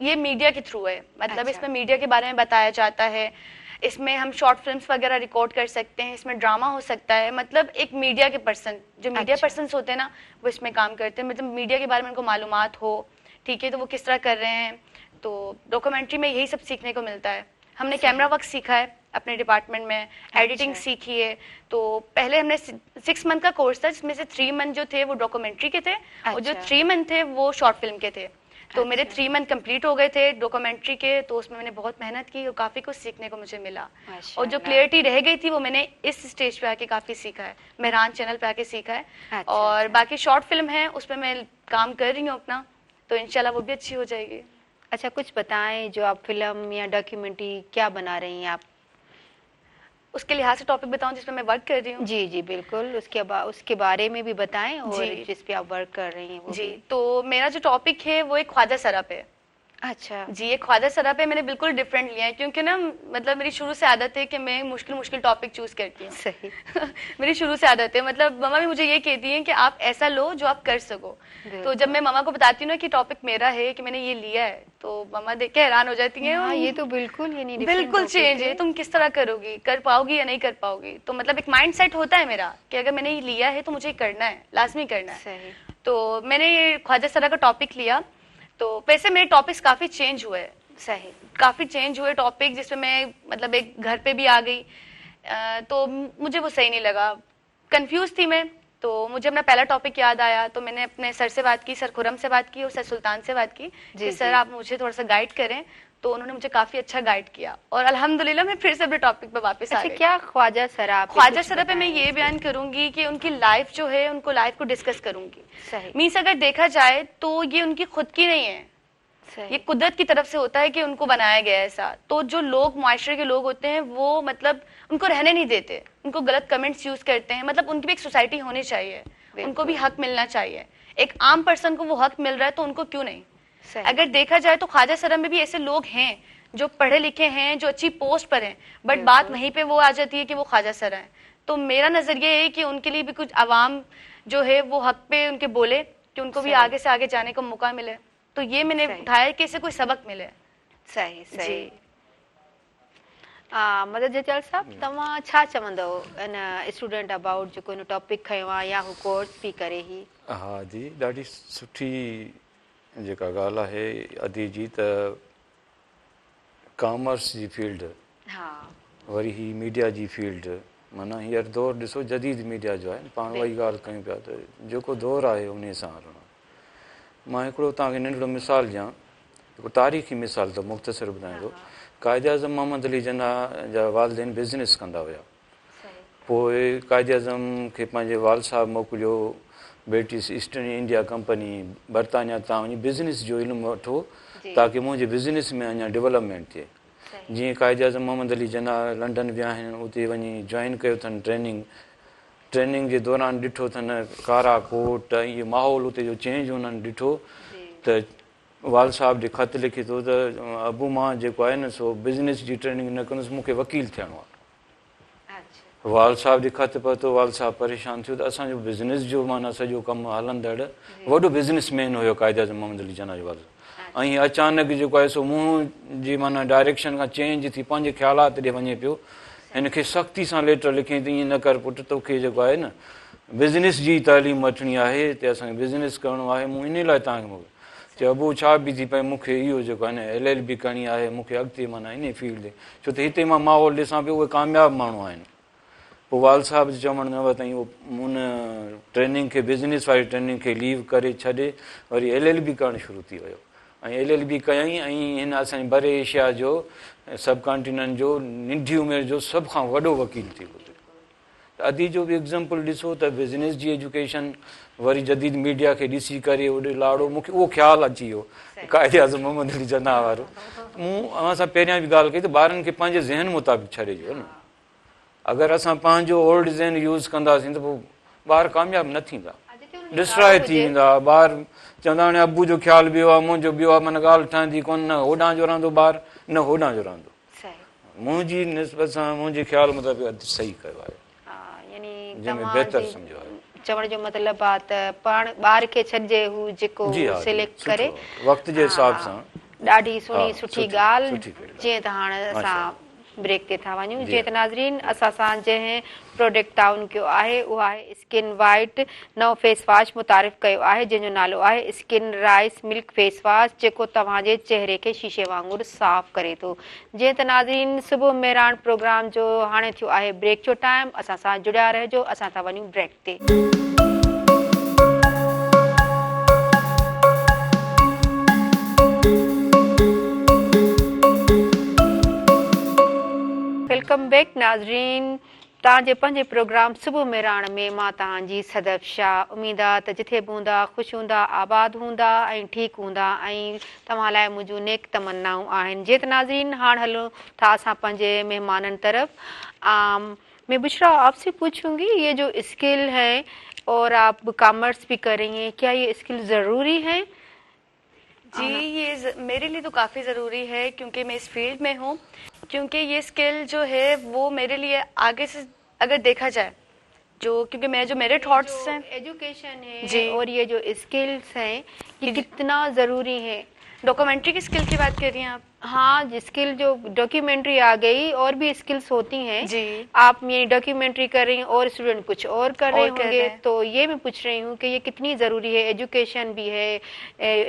ये मीडिया के थ्रू है, मतलब अच्छा। इसमें मीडिया के बारे में बताया जाता है। इसमें हम शॉर्ट फिल्म्स वगैरह रिकॉर्ड कर सकते हैं, इसमें ड्रामा हो सकता है। मतलब एक मीडिया के पर्सन, जो मीडिया अच्छा। पर्सन होते हैं ना, वो इसमें काम करते हैं। मतलब मीडिया के बारे में उनको मालूमात हो, ठीक है, तो वो किस तरह कर रहे हैं। तो डॉक्यूमेंट्री में यही सब सीखने को मिलता है। हमने कैमरा वर्क सीखा है अपने डिपार्टमेंट में, एडिटिंग सीखी है। तो पहले हमने 6 मंथ का कोर्स था जिसमें से 3 मंथ जो थे वो डॉक्यूमेंट्री के थे और जो 3 मंथ थे वो शॉर्ट फिल्म के थे। तो मेरे 3 मंथ कंप्लीट हो गए थे डॉक्यूमेंट्री के, तो उसमें मैंने बहुत मेहनत की और काफी कुछ सीखने को मुझे मिला। और जो क्लियरिटी रह गई थी वो मैंने इस स्टेज पे आके काफी सीखा है, मेहरान चैनल पे आके सीखा है। और बाकी शॉर्ट फिल्म है उसमें मैं काम कर रही हूँ अपना, तो इंशाल्लाह वो भी अच्छी हो जाएगी। अच्छा, कुछ बताएं जो आप फिल्म या डॉक्यूमेंट्री क्या बना रही हैं आप? उसके लिहाज से टॉपिक बताऊं जिस पे मैं वर्क कर रही हूँ? जी जी बिल्कुल, उसके बारे में भी बताएं और जिस पे आप वर्क कर रही हैं वो जी। भी। तो मेरा जो टॉपिक है वो एक ख्वाजा सरा पे। अच्छा जी, ये ख्वाजा सरा पे मैंने बिल्कुल डिफरेंट लिया है, क्योंकि ना मतलब मेरी शुरू से आदत है कि मैं मुश्किल टॉपिक चूज करती हूँ। सही। मेरी शुरू से आदत है, मतलब मम्मा भी मुझे ये कहती है कि आप ऐसा लो जो आप कर सको। तो जब मैं मम्मा को बताती हूँ ना कि टॉपिक मेरा है, कि मैंने ये लिया है, तो मम्मा देख के हैरान हो जाती है। हाँ, ये तो बिल्कुल बिल्कुल चेंज है, तुम किस तरह करोगी, कर पाओगी या नहीं कर पाओगी। तो मतलब एक माइंड सेट होता है मेरा कि अगर मैंने ये लिया है तो मुझे करना है, लाजमी करना है। सही। तो मैंने ये ख्वाजा सरा का टॉपिक लिया। तो वैसे मेरे टॉपिक्स काफी चेंज हुए, सही, काफी चेंज हुए टॉपिक, जिसमें मैं मतलब एक घर पे भी आ गई। तो मुझे वो सही नहीं लगा, कंफ्यूज थी मैं। तो मुझे अपना पहला टॉपिक याद आया, तो मैंने अपने सर से बात की, सर खुरम से बात की और सर सुल्तान से बात की कि सर आप मुझे थोड़ा सा गाइड करें। तो उन्होंने मुझे काफी अच्छा गाइड किया और अल्हम्दुलिल्लाह मैं फिर से अपने टॉपिक पे वापस आ गई। क्या ख्वाजा सरा पे मैं ये बयान करूंगी कि उनकी लाइफ जो है, उनको लाइफ को डिस्कस करूंगी। सही। मीन्स अगर देखा जाए तो ये उनकी खुद की नहीं है, ये कुदरत की तरफ से होता है कि उनको बनाया गया है ऐसा। तो जो लोग मुआशरे के लोग होते हैं वो मतलब उनको रहने नहीं देते, उनको गलत कमेंट्स यूज करते हैं। मतलब उनकी भी एक सोसाइटी होनी चाहिए, उनको भी हक मिलना चाहिए। एक आम पर्सन को वो हक मिल रहा है तो उनको क्यों नहीं। अगर देखा जाए तो ख्वाजा सरा में भी ऐसे लोग हैं जो पढ़े लिखे हैं, जो अच्छी पोस्ट पर हैं, बट बात वहीं पे वो आ जाती है कि वो ख्वाजा सरा है। तो मेरा नजरिया है कि उनके लिए भी कुछ अवाम जो है वो हक पे उनके बोले, कि उनको भी आगे से आगे जाने का मौका मिले। तो ये मैंने उठाया कि इससे कोई सबक मिले। सही सही। मदद जचाल साहब, तव्हां छा चवंदव इन स्टूडेंट अबाउट जेको इन टॉपिक खयो आहे या हू कोर्स बि करे ही? हाँ जी, ॾाढी सुठी जेका ॻाल्हि आहे अदी जी, त commerce ji field, worry he media ji field, माना हींअर दौर ॾिसो जदीद मीडिया जो आहे, पाण वही ॻाल्हि कयूं पिया त जेको दौर आहे उन सां हलणो। मां हिकिड़ो तव्हांखे नंढिड़ो मिसाल ॾियां, हिकु तारीख़ी मिसाल त मुख़्तसिर ॿुधायां थो। कायदे आज़म मोहम्मद अली जिन्ना जा वालिदैन बिज़नेस कंदा हुया। पोइ कायदे आज़म खे पंहिंजे वाल साहब मोकिलियो ब्रिटिश ईस्ट इंडिया कंपनी बरतानिया, तव्हां वञी बिज़नेस जो इल्मु वठो ताकी मुंहिंजे बिज़नेस में अञा डेवलपमेंट थिए। जीअं कायदे आज़म मोहम्मद अली जिन्ना लंडन विया आहिनि, उते वञी जॉइन कयो अथनि ट्रेनिंग जे दौरान ॾिठो अथनि कारा कोट, इहो माहौल उते जो चेंज उन्हनि ॾिठो, त वाल साहब जे ख़त लिखी थो त अबू मां जेको आहे न सो बिज़नेस जी ट्रेनिंग न कंदुसि, मूंखे वकील थियणो आहे। वाल साहब जे ख़त पहुतो, वाल साहब परेशान थियो त असांजो बिज़नेस जो माना सॼो कमु हलंदड़ वॾो बिज़नेसमैन हुयो क़ाइद आज़म मोहम्मद अली जिन्ना जो वाल। ऐं अचानक जेको आहे सो मुंहुं जी माना डायरेक्शन खां चेंज थी पंहिंजे ख़्यालात ॾे वञे पियो। हिन खे सख़्ती सां लेटर लिखियईं त ईअं न कर पुटु, तोखे जेको आहे न बिज़नेस जी तालीम वठणी आहे, हिते असांखे बिज़नेस करिणो आहे, मूं इन लाइ तव्हांखे मोकिलियो। चयो अबू छा बि थी पए, मूंखे इहो जेको आहे न LLB करणी आहे, मूंखे अॻिते माना इन फील्ड ते, छो त हिते मां माहौल ॾिसां पियो उहे कामयाबु माण्हू आहिनि। पोइ वाल साहब जो चवणु न वरितईं, उन ट्रेनिंग खे बिज़नेस वारी ट्रेनिंग खे लीव करे छॾे वरी LLB करणु शुरू थी वियो ऐं LLB कयईं। ऐं हिन असांजे बर एशिया जो सब कॉन्टिनेंट जो नंढी उमिरि जो सभ खां वॾो वकील थी वियो। अदी जो बि एग्ज़ाम्पल ॾिसो त बिज़नेस जी एजुकेशन वरी जदीद मीडिया खे ॾिसी करे ओॾे लाड़ो, मूंखे उहो ख़्यालु अची वियो क़ाइद आज़म मोहम्मद अली जिन्ना वारो। मूं अव्हां सां पहिरियां बि ॻाल्हि कई त ॿारनि खे पंहिंजे ज़हन मुताबिक़ छॾे ॾियो न। अगरि असां पंहिंजो ओल्ड ज़हन यूज़ कंदासीं त पोइ ॿार कामयाबु न थींदा, डिस्ट्रॉय थी वेंदा। ॿार चवंदा हाणे अबू जो ख़्यालु ॿियो आहे, मुंहिंजो ॿियो आहे, माना ॻाल्हि ठहंदी कोन, न होॾां जो रहंदो ॿार न होॾां जो रहंदो। मुंहिंजी निस्बत सां मुंहिंजे ख़्याल मुताबिक़ सही कयो आहे, जंहिंमें बहितर सम्झो आहे। चवण जो मतिलबु आहे त पाण ॿार खे छॾिजे हू जेको सिलेक्ट करे वक़्त जे हिसाब सां। ॾाढी सुठी ॻाल्हि। जीअं त हाणे असां ब्रेक ते था वञूं। जीअं त नाज़रीन असां सां जंहिं प्रोडक्ट ताउन कयो आहे उहो आहे स्किन वाइट नओं फेस वॉश मुतारिफ़ कयो आहे, जंहिंजो नालो आहे skin rice milk face wash, जेको तव्हांजे चहिरे खे शीशे वांगुरु साफ़ करे थो। जीअं त नाज़रीन सुबुह मेहरान प्रोग्राम जो हाणे थियो आहे ब्रेक जो टाइम, असां सां जुड़िया रहिजो। असां था वञूं ब्रेक ते। वेलकम बैक नाज़रीन। तव्हांजे पंहिंजे प्रोग्राम सुबुह मेहरान में मां तव्हांजी सदफ शाह। उमेद आहे त जिथे बि हूंदा ख़ुशि हूंदा, आबाद हूंदा ऐं ठीकु हूंदा ऐं तव्हां लाइ मुंहिंजूं नेक तमन्नाऊं आहिनि। जीअं त नाज़रीन हाणे हलूं था असां पंहिंजे मेहमाननि तरफ़। मैं बुशरा आपसे पूछूंगी, ये जो स्किल है और आप कॉमर्स भी कर रही हैं, क्या ये स्किल ज़रूरी है? जी ये मेरे लिए तो काफ़ी ज़रूरी है क्योंकि मैं इस फील्ड में हूँ। क्योंकि ये स्किल जो है वो मेरे लिए आगे से अगर देखा जाए क्योंकि मेरे थॉट्स हैं, एजुकेशन है जी और ये जो स्किल्स हैं ये कितना ज़रूरी है? डॉक्यूमेंट्री की स्किल की बात कर रही हैं आप? हाँ, स्किल जो डॉक्यूमेंट्री आ गई और भी स्किल्स होती हैं जी। आप ये डॉक्यूमेंट्री कर रही हैं और स्टूडेंट कुछ और कर रहे होंगे, तो ये मैं पूछ रही हूँ कि ये कितनी ज़रूरी है? एजुकेशन भी है,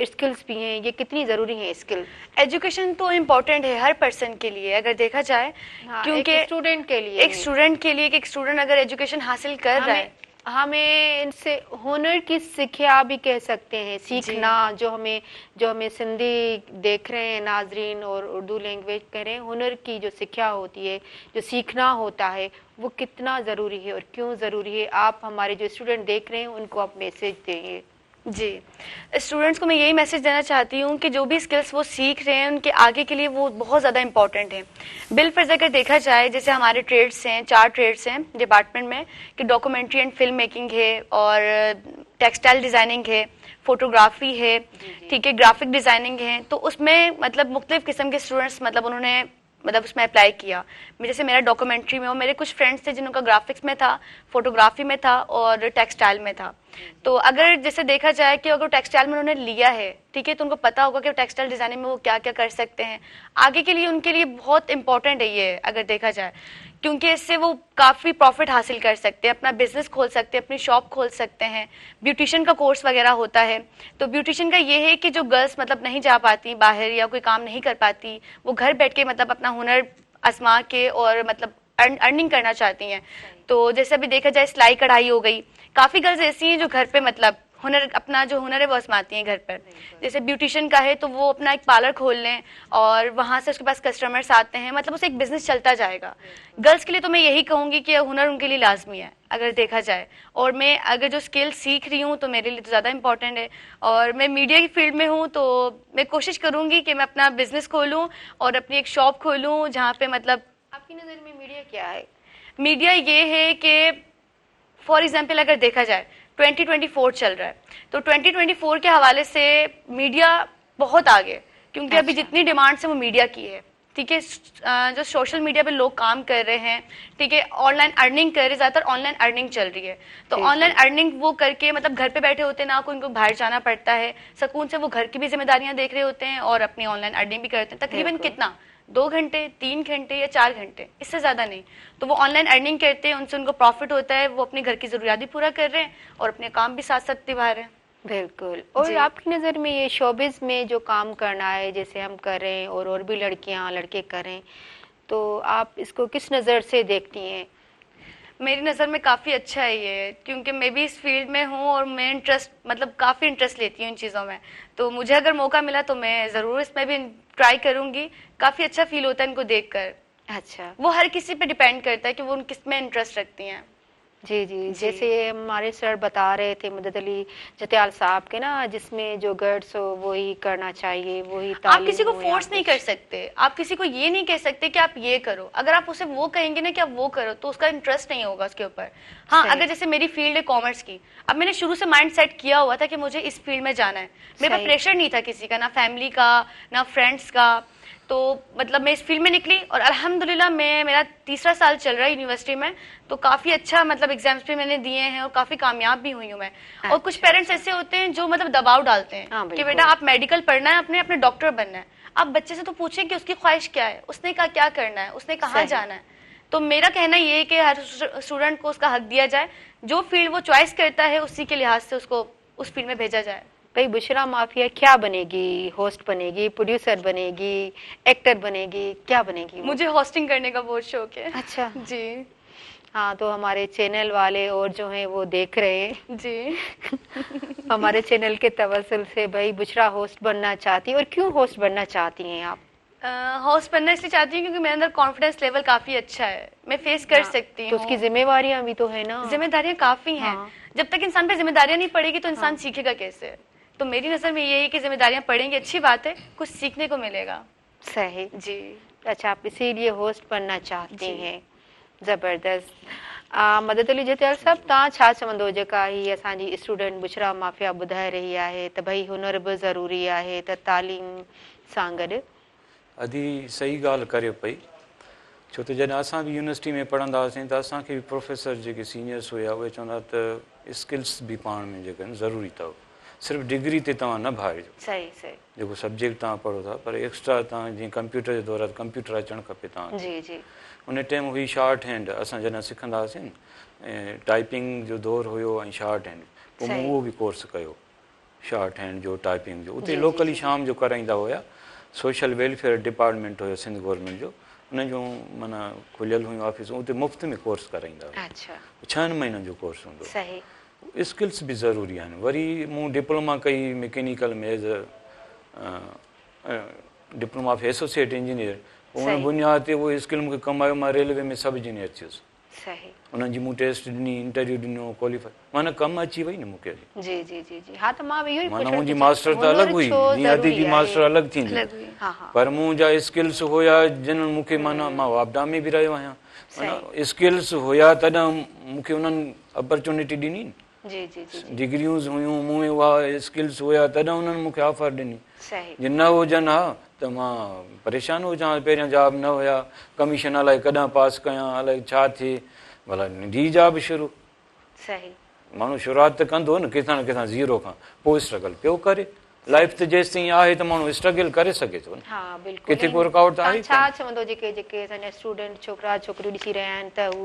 स्किल्स भी हैं, ये कितनी ज़रूरी है स्किल? एजुकेशन तो इम्पोर्टेंट है हर पर्सन के लिए अगर देखा जाए। हाँ, क्योंकि एक स्टूडेंट के लिए, एक स्टूडेंट अगर एजुकेशन हासिल कर रहा है, हमें इनसे हुनर की सिक्ख्या भी कह सकते हैं, सीखना। जो हमें सिंधी देख रहे हैं नाजरीन और उर्दू लैंग्वेज कह रहे हैं, हुनर की जो सिक्ख्या होती है, जो सीखना होता है, वो कितना ज़रूरी है और क्यों ज़रूरी है? आप हमारे जो स्टूडेंट देख रहे हैं उनको आप मैसेज देंगे। जी, स्टूडेंट्स को मैं यही मैसेज देना चाहती हूँ कि जो भी स्किल्स वो सीख रहे हैं उनके आगे के लिए वो बहुत ज़्यादा इंपॉर्टेंट है। बिलफर्ज अगर देखा जाए, जैसे हमारे ट्रेड्स हैं, 4 ट्रेड्स हैं डिपार्टमेंट में, कि डॉक्यूमेंट्री एंड फिल्म मेकिंग है और टेक्सटाइल डिज़ाइनिंग है, फोटोग्राफी है, ठीक है, ग्राफिक डिज़ाइनिंग है। तो उसमें मतलब मुख्तलिफ किस्म के स्टूडेंट्स उन्होंने उसमें अप्लाई किया। जैसे मेरा डॉक्यूमेंट्री में हो, मेरे कुछ फ्रेंड्स थे जिनका ग्राफिक्स में था, फोटोग्राफी में था और टेक्सटाइल में था। तो अगर जैसे देखा जाए कि अगर टेक्सटाइल में उन्होंने लिया है, ठीक है, तो उनको पता होगा कि टेक्सटाइल डिजाइनिंग में वो क्या क्या कर सकते हैं आगे के लिए। उनके लिए बहुत इंपॉर्टेंट है ये अगर देखा जाए, क्योंकि इससे वो काफ़ी प्रॉफिट हासिल कर सकते हैं, अपना बिजनेस खोल सकते हैं, अपनी शॉप खोल सकते हैं। ब्यूटिशियन का कोर्स वगैरह होता है, तो ब्यूटिशियन का ये है कि जो गर्ल्स नहीं जा पाती बाहर या कोई काम नहीं कर पाती, वो घर बैठ के अपना हुनर आजमा के और अर्निंग करना चाहती हैं। तो जैसे अभी देखा जाए सिलाई कढ़ाई हो गई, काफ़ी गर्ल्स ऐसी हैं जो घर पे अपना जो हुनर है वो आजमाती हैं घर पर। जैसे ब्यूटिशियन का है तो वो अपना एक पार्लर खोल लें और वहाँ से उसके पास कस्टमर्स आते हैं, उसे एक बिजनेस चलता जाएगा। गर्ल्स के लिए तो मैं यही कहूँगी कि हुनर उनके लिए लाजमी है अगर देखा जाए। और मैं अगर जो स्किल सीख रही हूँ तो मेरे लिए तो ज़्यादा इंपॉर्टेंट है। और मैं मीडिया की फील्ड में हूँ तो मैं कोशिश करूँगी कि मैं अपना बिजनेस खोलूँ और अपनी एक शॉप खोलूँ जहाँ पे आपकी नज़र में मीडिया क्या है? मीडिया ये है कि फॉर एग्जाम्पल अगर देखा जाए 2024 चल रहा है, तो 2024 के हवाले से मीडिया बहुत आगे, क्योंकि अभी अच्छा। जितनी डिमांड्स है वो मीडिया की है, ठीक है। जो सोशल मीडिया पे लोग काम कर रहे हैं, ठीक है, ऑनलाइन अर्निंग कर रहे हैं, ज्यादातर ऑनलाइन अर्निंग चल रही है। तो जी, ऑनलाइन जी। अर्निंग वो करके मतलब घर पे बैठे होते हैं, ना को इनको बाहर जाना पड़ता है, सुकून से वो घर की भी जिम्मेदारियां देख रहे होते हैं और अपनी ऑनलाइन अर्निंग भी करते हैं। तकरीबन बिल्कुल। कितना, 2 घंटे 3 घंटे या 4 घंटे, इससे ज्यादा नहीं। तो वो ऑनलाइन अर्निंग करते हैं, उनसे उनको प्रॉफिट होता है, वो अपने घर की जरूरियात भी पूरा कर रहे हैं और अपने काम भी साथ साथ निभा रहे हैं। बिल्कुल। और जी। आपकी नज़र में ये शोबिज़ में जो काम करना है, जैसे हम कर रहे हैं और भी लड़कियां लड़के करें, तो आप इसको किस नज़र से देखती हैं? मेरी नज़र में काफ़ी अच्छा है ये, क्योंकि मैं भी इस फील्ड में हूँ और मैं इंटरेस्ट मतलब काफ़ी इंटरेस्ट लेती हूँ इन चीज़ों में। तो मुझे अगर मौका मिला तो मैं ज़रूर इसमें भी ट्राई करूँगी। काफ़ी अच्छा फील होता है इनको देखकर। अच्छा। वो हर किसी पे डिपेंड करता है कि वो किस में इंटरेस्ट रखती हैं। जी, जी। जैसे हमारे सर बता रहे थे मदद अली जतियाल साहब के ना, जिसमें जो गर्ड्स हो वही करना चाहिए, वही आप तालीम किसी को हो या फोर्स नहीं कुछ। कर सकते, आप किसी को ये नहीं कह सकते कि आप ये करो। अगर आप उसे वो कहेंगे ना कि आप वो करो, तो उसका इंटरेस्ट नहीं होगा उसके ऊपर। हाँ, सही। अगर जैसे मेरी फील्ड है कॉमर्स की, अब मैंने शुरू से माइंड सेट किया हुआ था कि मुझे इस फील्ड में जाना है। मेरे सही। पास प्रेशर नहीं था किसी का, ना फैमिली का ना फ्रेंड्स का। तो मतलब मैं इस फील्ड में निकली और अल्हम्दुलिल्लाह मेरा 3रा साल चल रहा है यूनिवर्सिटी में। तो काफी अच्छा मतलब एग्जाम्स भी मैंने दिए हैं और काफी कामयाब भी हुई हूँ मैं। और कुछ अच्छा, पेरेंट्स ऐसे होते हैं जो मतलब दबाव डालते हैं हाँ, कि बिल्कुल। बेटा आप मेडिकल पढ़ना है, अपने अपने डॉक्टर बनना है। आप बच्चे से तो पूछें कि उसकी ख्वाहिश क्या है, उसने क्या करना है, उसने कहाँ सही। जाना है। तो मेरा कहना ये है कि हर स्टूडेंट को उसका हक दिया जाए, जो फील्ड वो चॉइस करता है उसी के लिहाज से उसको उस फील्ड में भेजा जाए। भाई बुशरा माफिया क्या बनेगी? होस्ट बनेगी, प्रोड्यूसर बनेगी, एक्टर बनेगी, क्या बनेगी वो? मुझे होस्टिंग करने का बहुत शौक है। अच्छा। जी हाँ, तो हमारे चैनल वाले और जो हैं वो देख रहे हैं जी। हमारे चैनल के तवस्सुल से। भाई बुशरा होस्ट बनना चाहती है, और क्यों होस्ट बनना चाहती हैं आप? होस्ट बनना इसलिए चाहती हूँ क्योंकि मेरे अंदर कॉन्फिडेंस लेवल काफी अच्छा है, मैं फेस कर हाँ, सकती तो हूँ। उसकी जिम्मेवारियां भी तो है ना। जिम्मेदारियां काफी हैं। हाँ। जब तक इंसान पे जिम्मेदारियां नहीं पड़ेगी तो इंसान हाँ। सीखेगा कैसे। तो मेरी नजर में ये है कि जिम्मेदारियां पड़ेंगी, अच्छी बात है, कुछ सीखने को मिलेगा। सही। जी अच्छा, आप इसीलिए होस्ट बनना चाहती जी। हैं। ज़बरदस्त। मदद अली जतियाल साहब, तव्हां छा चवंदो जेका हीअ असांजी स्टूडेंट बुशरा माफिया ॿुधाए रही आहे त भई हुनर बि ज़रूरी आहे, त तालीम सां गॾु? अदी सही ॻाल्हि करे पई, छो त जॾहिं असां बि यूनिवर्सिटी में पढ़ंदा हुआसीं त असांखे बि प्रोफेसर जेके सीनियर्स हुया उहे चवंदा त स्किल्स बि पाण में जेके आहिनि ज़रूरी अथव, सिर्फ़ु डिग्री ते तव्हां न भाइजो। सही सही। जेको सब्जेक्ट तव्हां पढ़ो था, पर एक्स्ट्रा तव्हां जीअं कंप्यूटर जे दौर कंप्यूटर अचणु खपे तव्हां। जी जी। उन टाइम हुई शॉर्ट हैंड, असां जॾहिं सिखंदा हुआसीं न, ऐं टाइपिंग जो दौर हुयो ऐं शॉर्ट हैंड, पोइ मूं सही। उहो बि कोर्स कयो, शॉर्ट हैंड जो, टाइपिंग जो। जी, उते जी, लोकली जी। शाम जो कराईंदा हुया। सोशल वेलफेयर डिपार्टमेंट हुयो सिंध गवर्नमेंट जो, उन जूं माना खुलियल हुयूं ऑफिसूं, उते मुफ़्त में कोर्स कराईंदा हुआ। अच्छा। 6 महीननि जो कोर्स हूंदो। सही। स्किल्स बि ज़रूरी आहिनि। वरी मूं डिप्लोमा कई मैकेनिकल में as diploma of associate engineer. उन सही। बुनियाद ते उहो स्किल मूंखे कमु आयो, मां रेलवे में सब इंजीनियर थियुसि। सही। उन्हनि जी मूं टेस्ट ॾिनी, इंटरव्यू ॾिनो, क्वालिफाई, माना कमु अची वई न मूंखे। जी जी जी जी। हाँ, तो मां भी इहो ई माना पुछणु मुंहिंजी थी मास्टर त चाहियां, अलॻि हुई, हुनर छो जीअं अदी जी ज़रूरी मास्टर आहे? अलॻि थींदी, हाँ हाँ। पर मुंहिंजा स्किल्स हुया जिन्हनि मूंखे माना मां वापडा में बि रहियो आहियां, माना स्किल्स हुया तॾहिं मूंखे उन्हनि अपॉर्चुनिटी ॾिनी। जी जी जी जी। डिग्रियूं हुयूं, मूं में उहा स्किल्स हुया तॾहिं उन्हनि मूंखे ऑफर ॾिनी। सही। जे न हुजनि हा त मां परेशान हुजां, पहिरियां जॉब न हुया, कमीशन अलाए कॾहिं पास कयां, अलाए छा थिए, भला डी जॉब शुरू। सही। माण्हू शुरूआत त कंदो न किथां न किथां ज़ीरो खां, पोइ स्ट्रगल पियो करे। लाइफ त जेसि ताईं आहे त माण्हू स्ट्रगल करे सघे थो न। हाँ बिल्कुल। किथे को रुकावट त तव्हां आहे छा चवंदो जेके जेके असांजा स्टूडेंट छोकिरा छोकिरियूं ॾिसी रहिया आहिनि त हू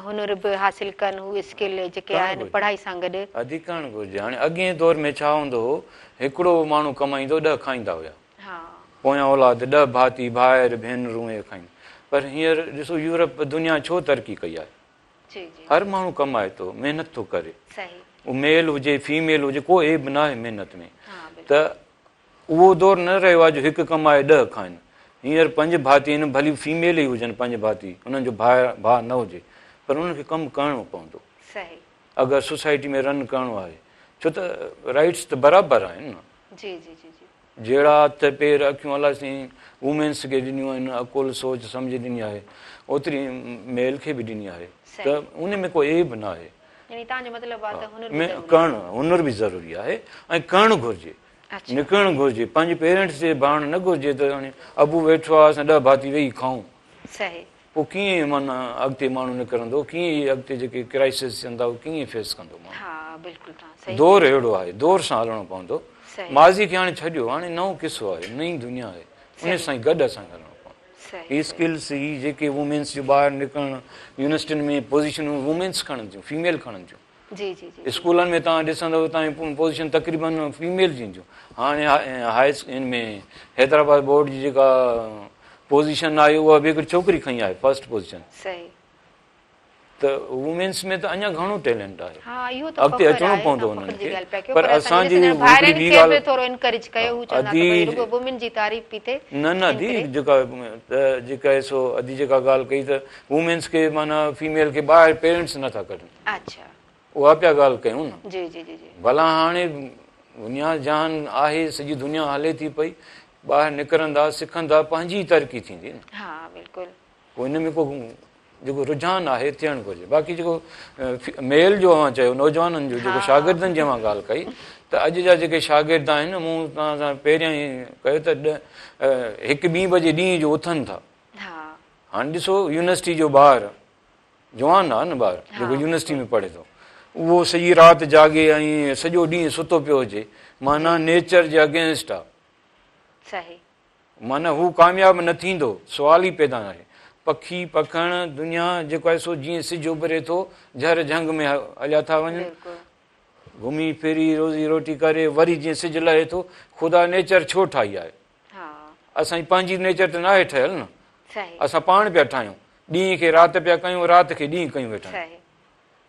हुनर बि हासिल कनि, हू स्किल जेके आहिनि पढ़ाई सां गॾु? अधिक करणु घुरिजे। हाणे अॻे दौर में छा हूंदो हो, हिकिड़ो माण्हू कमाईंदो 10 खाईंदा हुया, हाँ। पोयां औलाद 10 भाती भाइर भेनरूं ऐं खाईंदा। पर हींअर ॾिसो यूरोप दुनिया छो तरक़ी कई आहे, जी जी। हर माण्हू कमाए थो, महिनत थो करे, सही। उहो मेल हुजे फीमेल हुजे, को एब न आहे महिनत में। हाँ बिल्कुल। त उहो दौर न रहियो आहे जो हिकु कमाए 10 खाइनि। हींअर 5 भाती आहिनि, भली फीमेल ई हुजनि 5 भाती, हुननि जो भाउ न हुजे, पर उन्हनि खे कमु करिणो पवंदो सही। अगरि सोसाइटी में रन करिणो आहे, छो त राइट्स त बराबरि आहिनि न। जी जी जी जी। जहिड़ा हथ पेर अखियूं अलाए साईं वुमेन्स खे ॾिनियूं आहिनि, अकुल सोच सम्झ ॾिनी आहे, ओतिरी मेल खे बि ॾिनी आहे, त उन में कोई एब न आहे। यानी तव्हांजो मतिलबु आहे त हुनर बि में ज़रूरी आहे। करणु हुनर बि ज़रूरी आहे ऐं करणु घुरिजे। अच्छा निकिरणु घुरिजे। पंहिंजे पेरेंट्स जे भाण न घुरिजे त हाणे अबू वेठो आहे असां 10 भाती वेही खाऊं, सही पोइ कीअं माना अॻिते माण्हू निकिरंदो, कीअं इहे अॻिते जेके क्राइसिस थियनि था उहे कीअं फेस कंदो माण्हू। हा बिल्कुलु तव्हां सही दौर अहिड़ो आहे, दौर सां हलणो पवंदो। सही माज़ी खे हाणे छॾियो, हाणे नओं किसो आहे, नई दुनिया आहे, उन सां ई गॾु असां हलणो पवंदो। सही ही स्किल्स, ही जेके वुमेन्स जो ॿाहिरि निकिरणु, यूनिवर्सिटियुनि में पोज़ीशनूं वुमेन्स खणनि थियूं, फीमेल खणनि थियूं। जी जी जी स्कूलनि में तव्हां ॾिसंदव तव्हांजी पोज़ीशन तक़रीबन फीमेल जी थियूं। हाणे हाई हिन में हैदराबाद बोर्ड जी जेका पोज़ीशन आहे उहा बि हिकिड़ी छोकिरी खई आहे फर्स्ट पोज़ीशन। सही त वुमेन्स में त अञा घणो टैलेंट आहे, हा इहो त अॻिते फ़ख़्रु अचिणो आहे, पवंदो तव्हां उन्हनि फ़ख़्र जी खे। ॻाल्हि पिया कयो, पर असांजे असांजी ॾिसंदा हिकिड़ी ॿाहिरिनि ॿी खे बि ॻाल्हि, थोरो इनकरेज कयो, हू चवंदा त भई अधी- रुॻो वुमेन जी तारीफ़ पई थिए। न अधी जेका आहे सो अधी जेका ॻाल्हि कई त वुमेन्स खे माना फीमेल खे ॿाहिरि पेरेंट्स नथा कढनि, अच्छा उहा पिया ॻाल्हि कयूं न। जी जी जी जी भला हाणे दुनिया जहान आहे, सॼी दुनिया हले थी पई, ॿाहिरि निकिरंदा सिखंदा पंहिंजी तरक़ी थींदी न। हा बिल्कुलु पोइ हिन में को जेको रुझान आहे थियणु घुरिजे। बाक़ी जेको मेल जो अवां चयो, नौजवाननि जो जेको शागिर्दनि जी अवां ॻाल्हि कई, त अॼु जा जेके शागिर्द आहिनि, मूं तव्हां सां पहिरियां ई कयो त 1-2 बजे ॾींहं जो उथनि था। हा हाणे ॾिसो यूनिवर्सिटी जो ॿारु जवान आहे न, ॿारु जेको यूनिवर्सिटी में पढ़े थो, उहो सॼी राति जागे ऐं सॼो ॾींहुं सुतो पियो हुजे, माना नेचर जे अगेंस्ट आहे, सही माना हू कामयाबु न थींदो, सुवाल ई पैदा न आहे। पखी पखण दुनिया जेको आहे सो जीअं सिज उभरे थो, झर झंग में हलिया था वञनि, बिल्कुलु घुमी फिरी रोज़ी रोटी करे वरी जीअं सिज लहे थो। ख़ुदा नेचर छो ठाही आहे? हा असांजी पंहिंजी नेचर त न आहे ठहियल न, सही असां पाण पिया ठाहियूं, ॾींहं खे राति पिया कयूं, राति खे ॾींहुं कयूं वेठा आहियूं। सही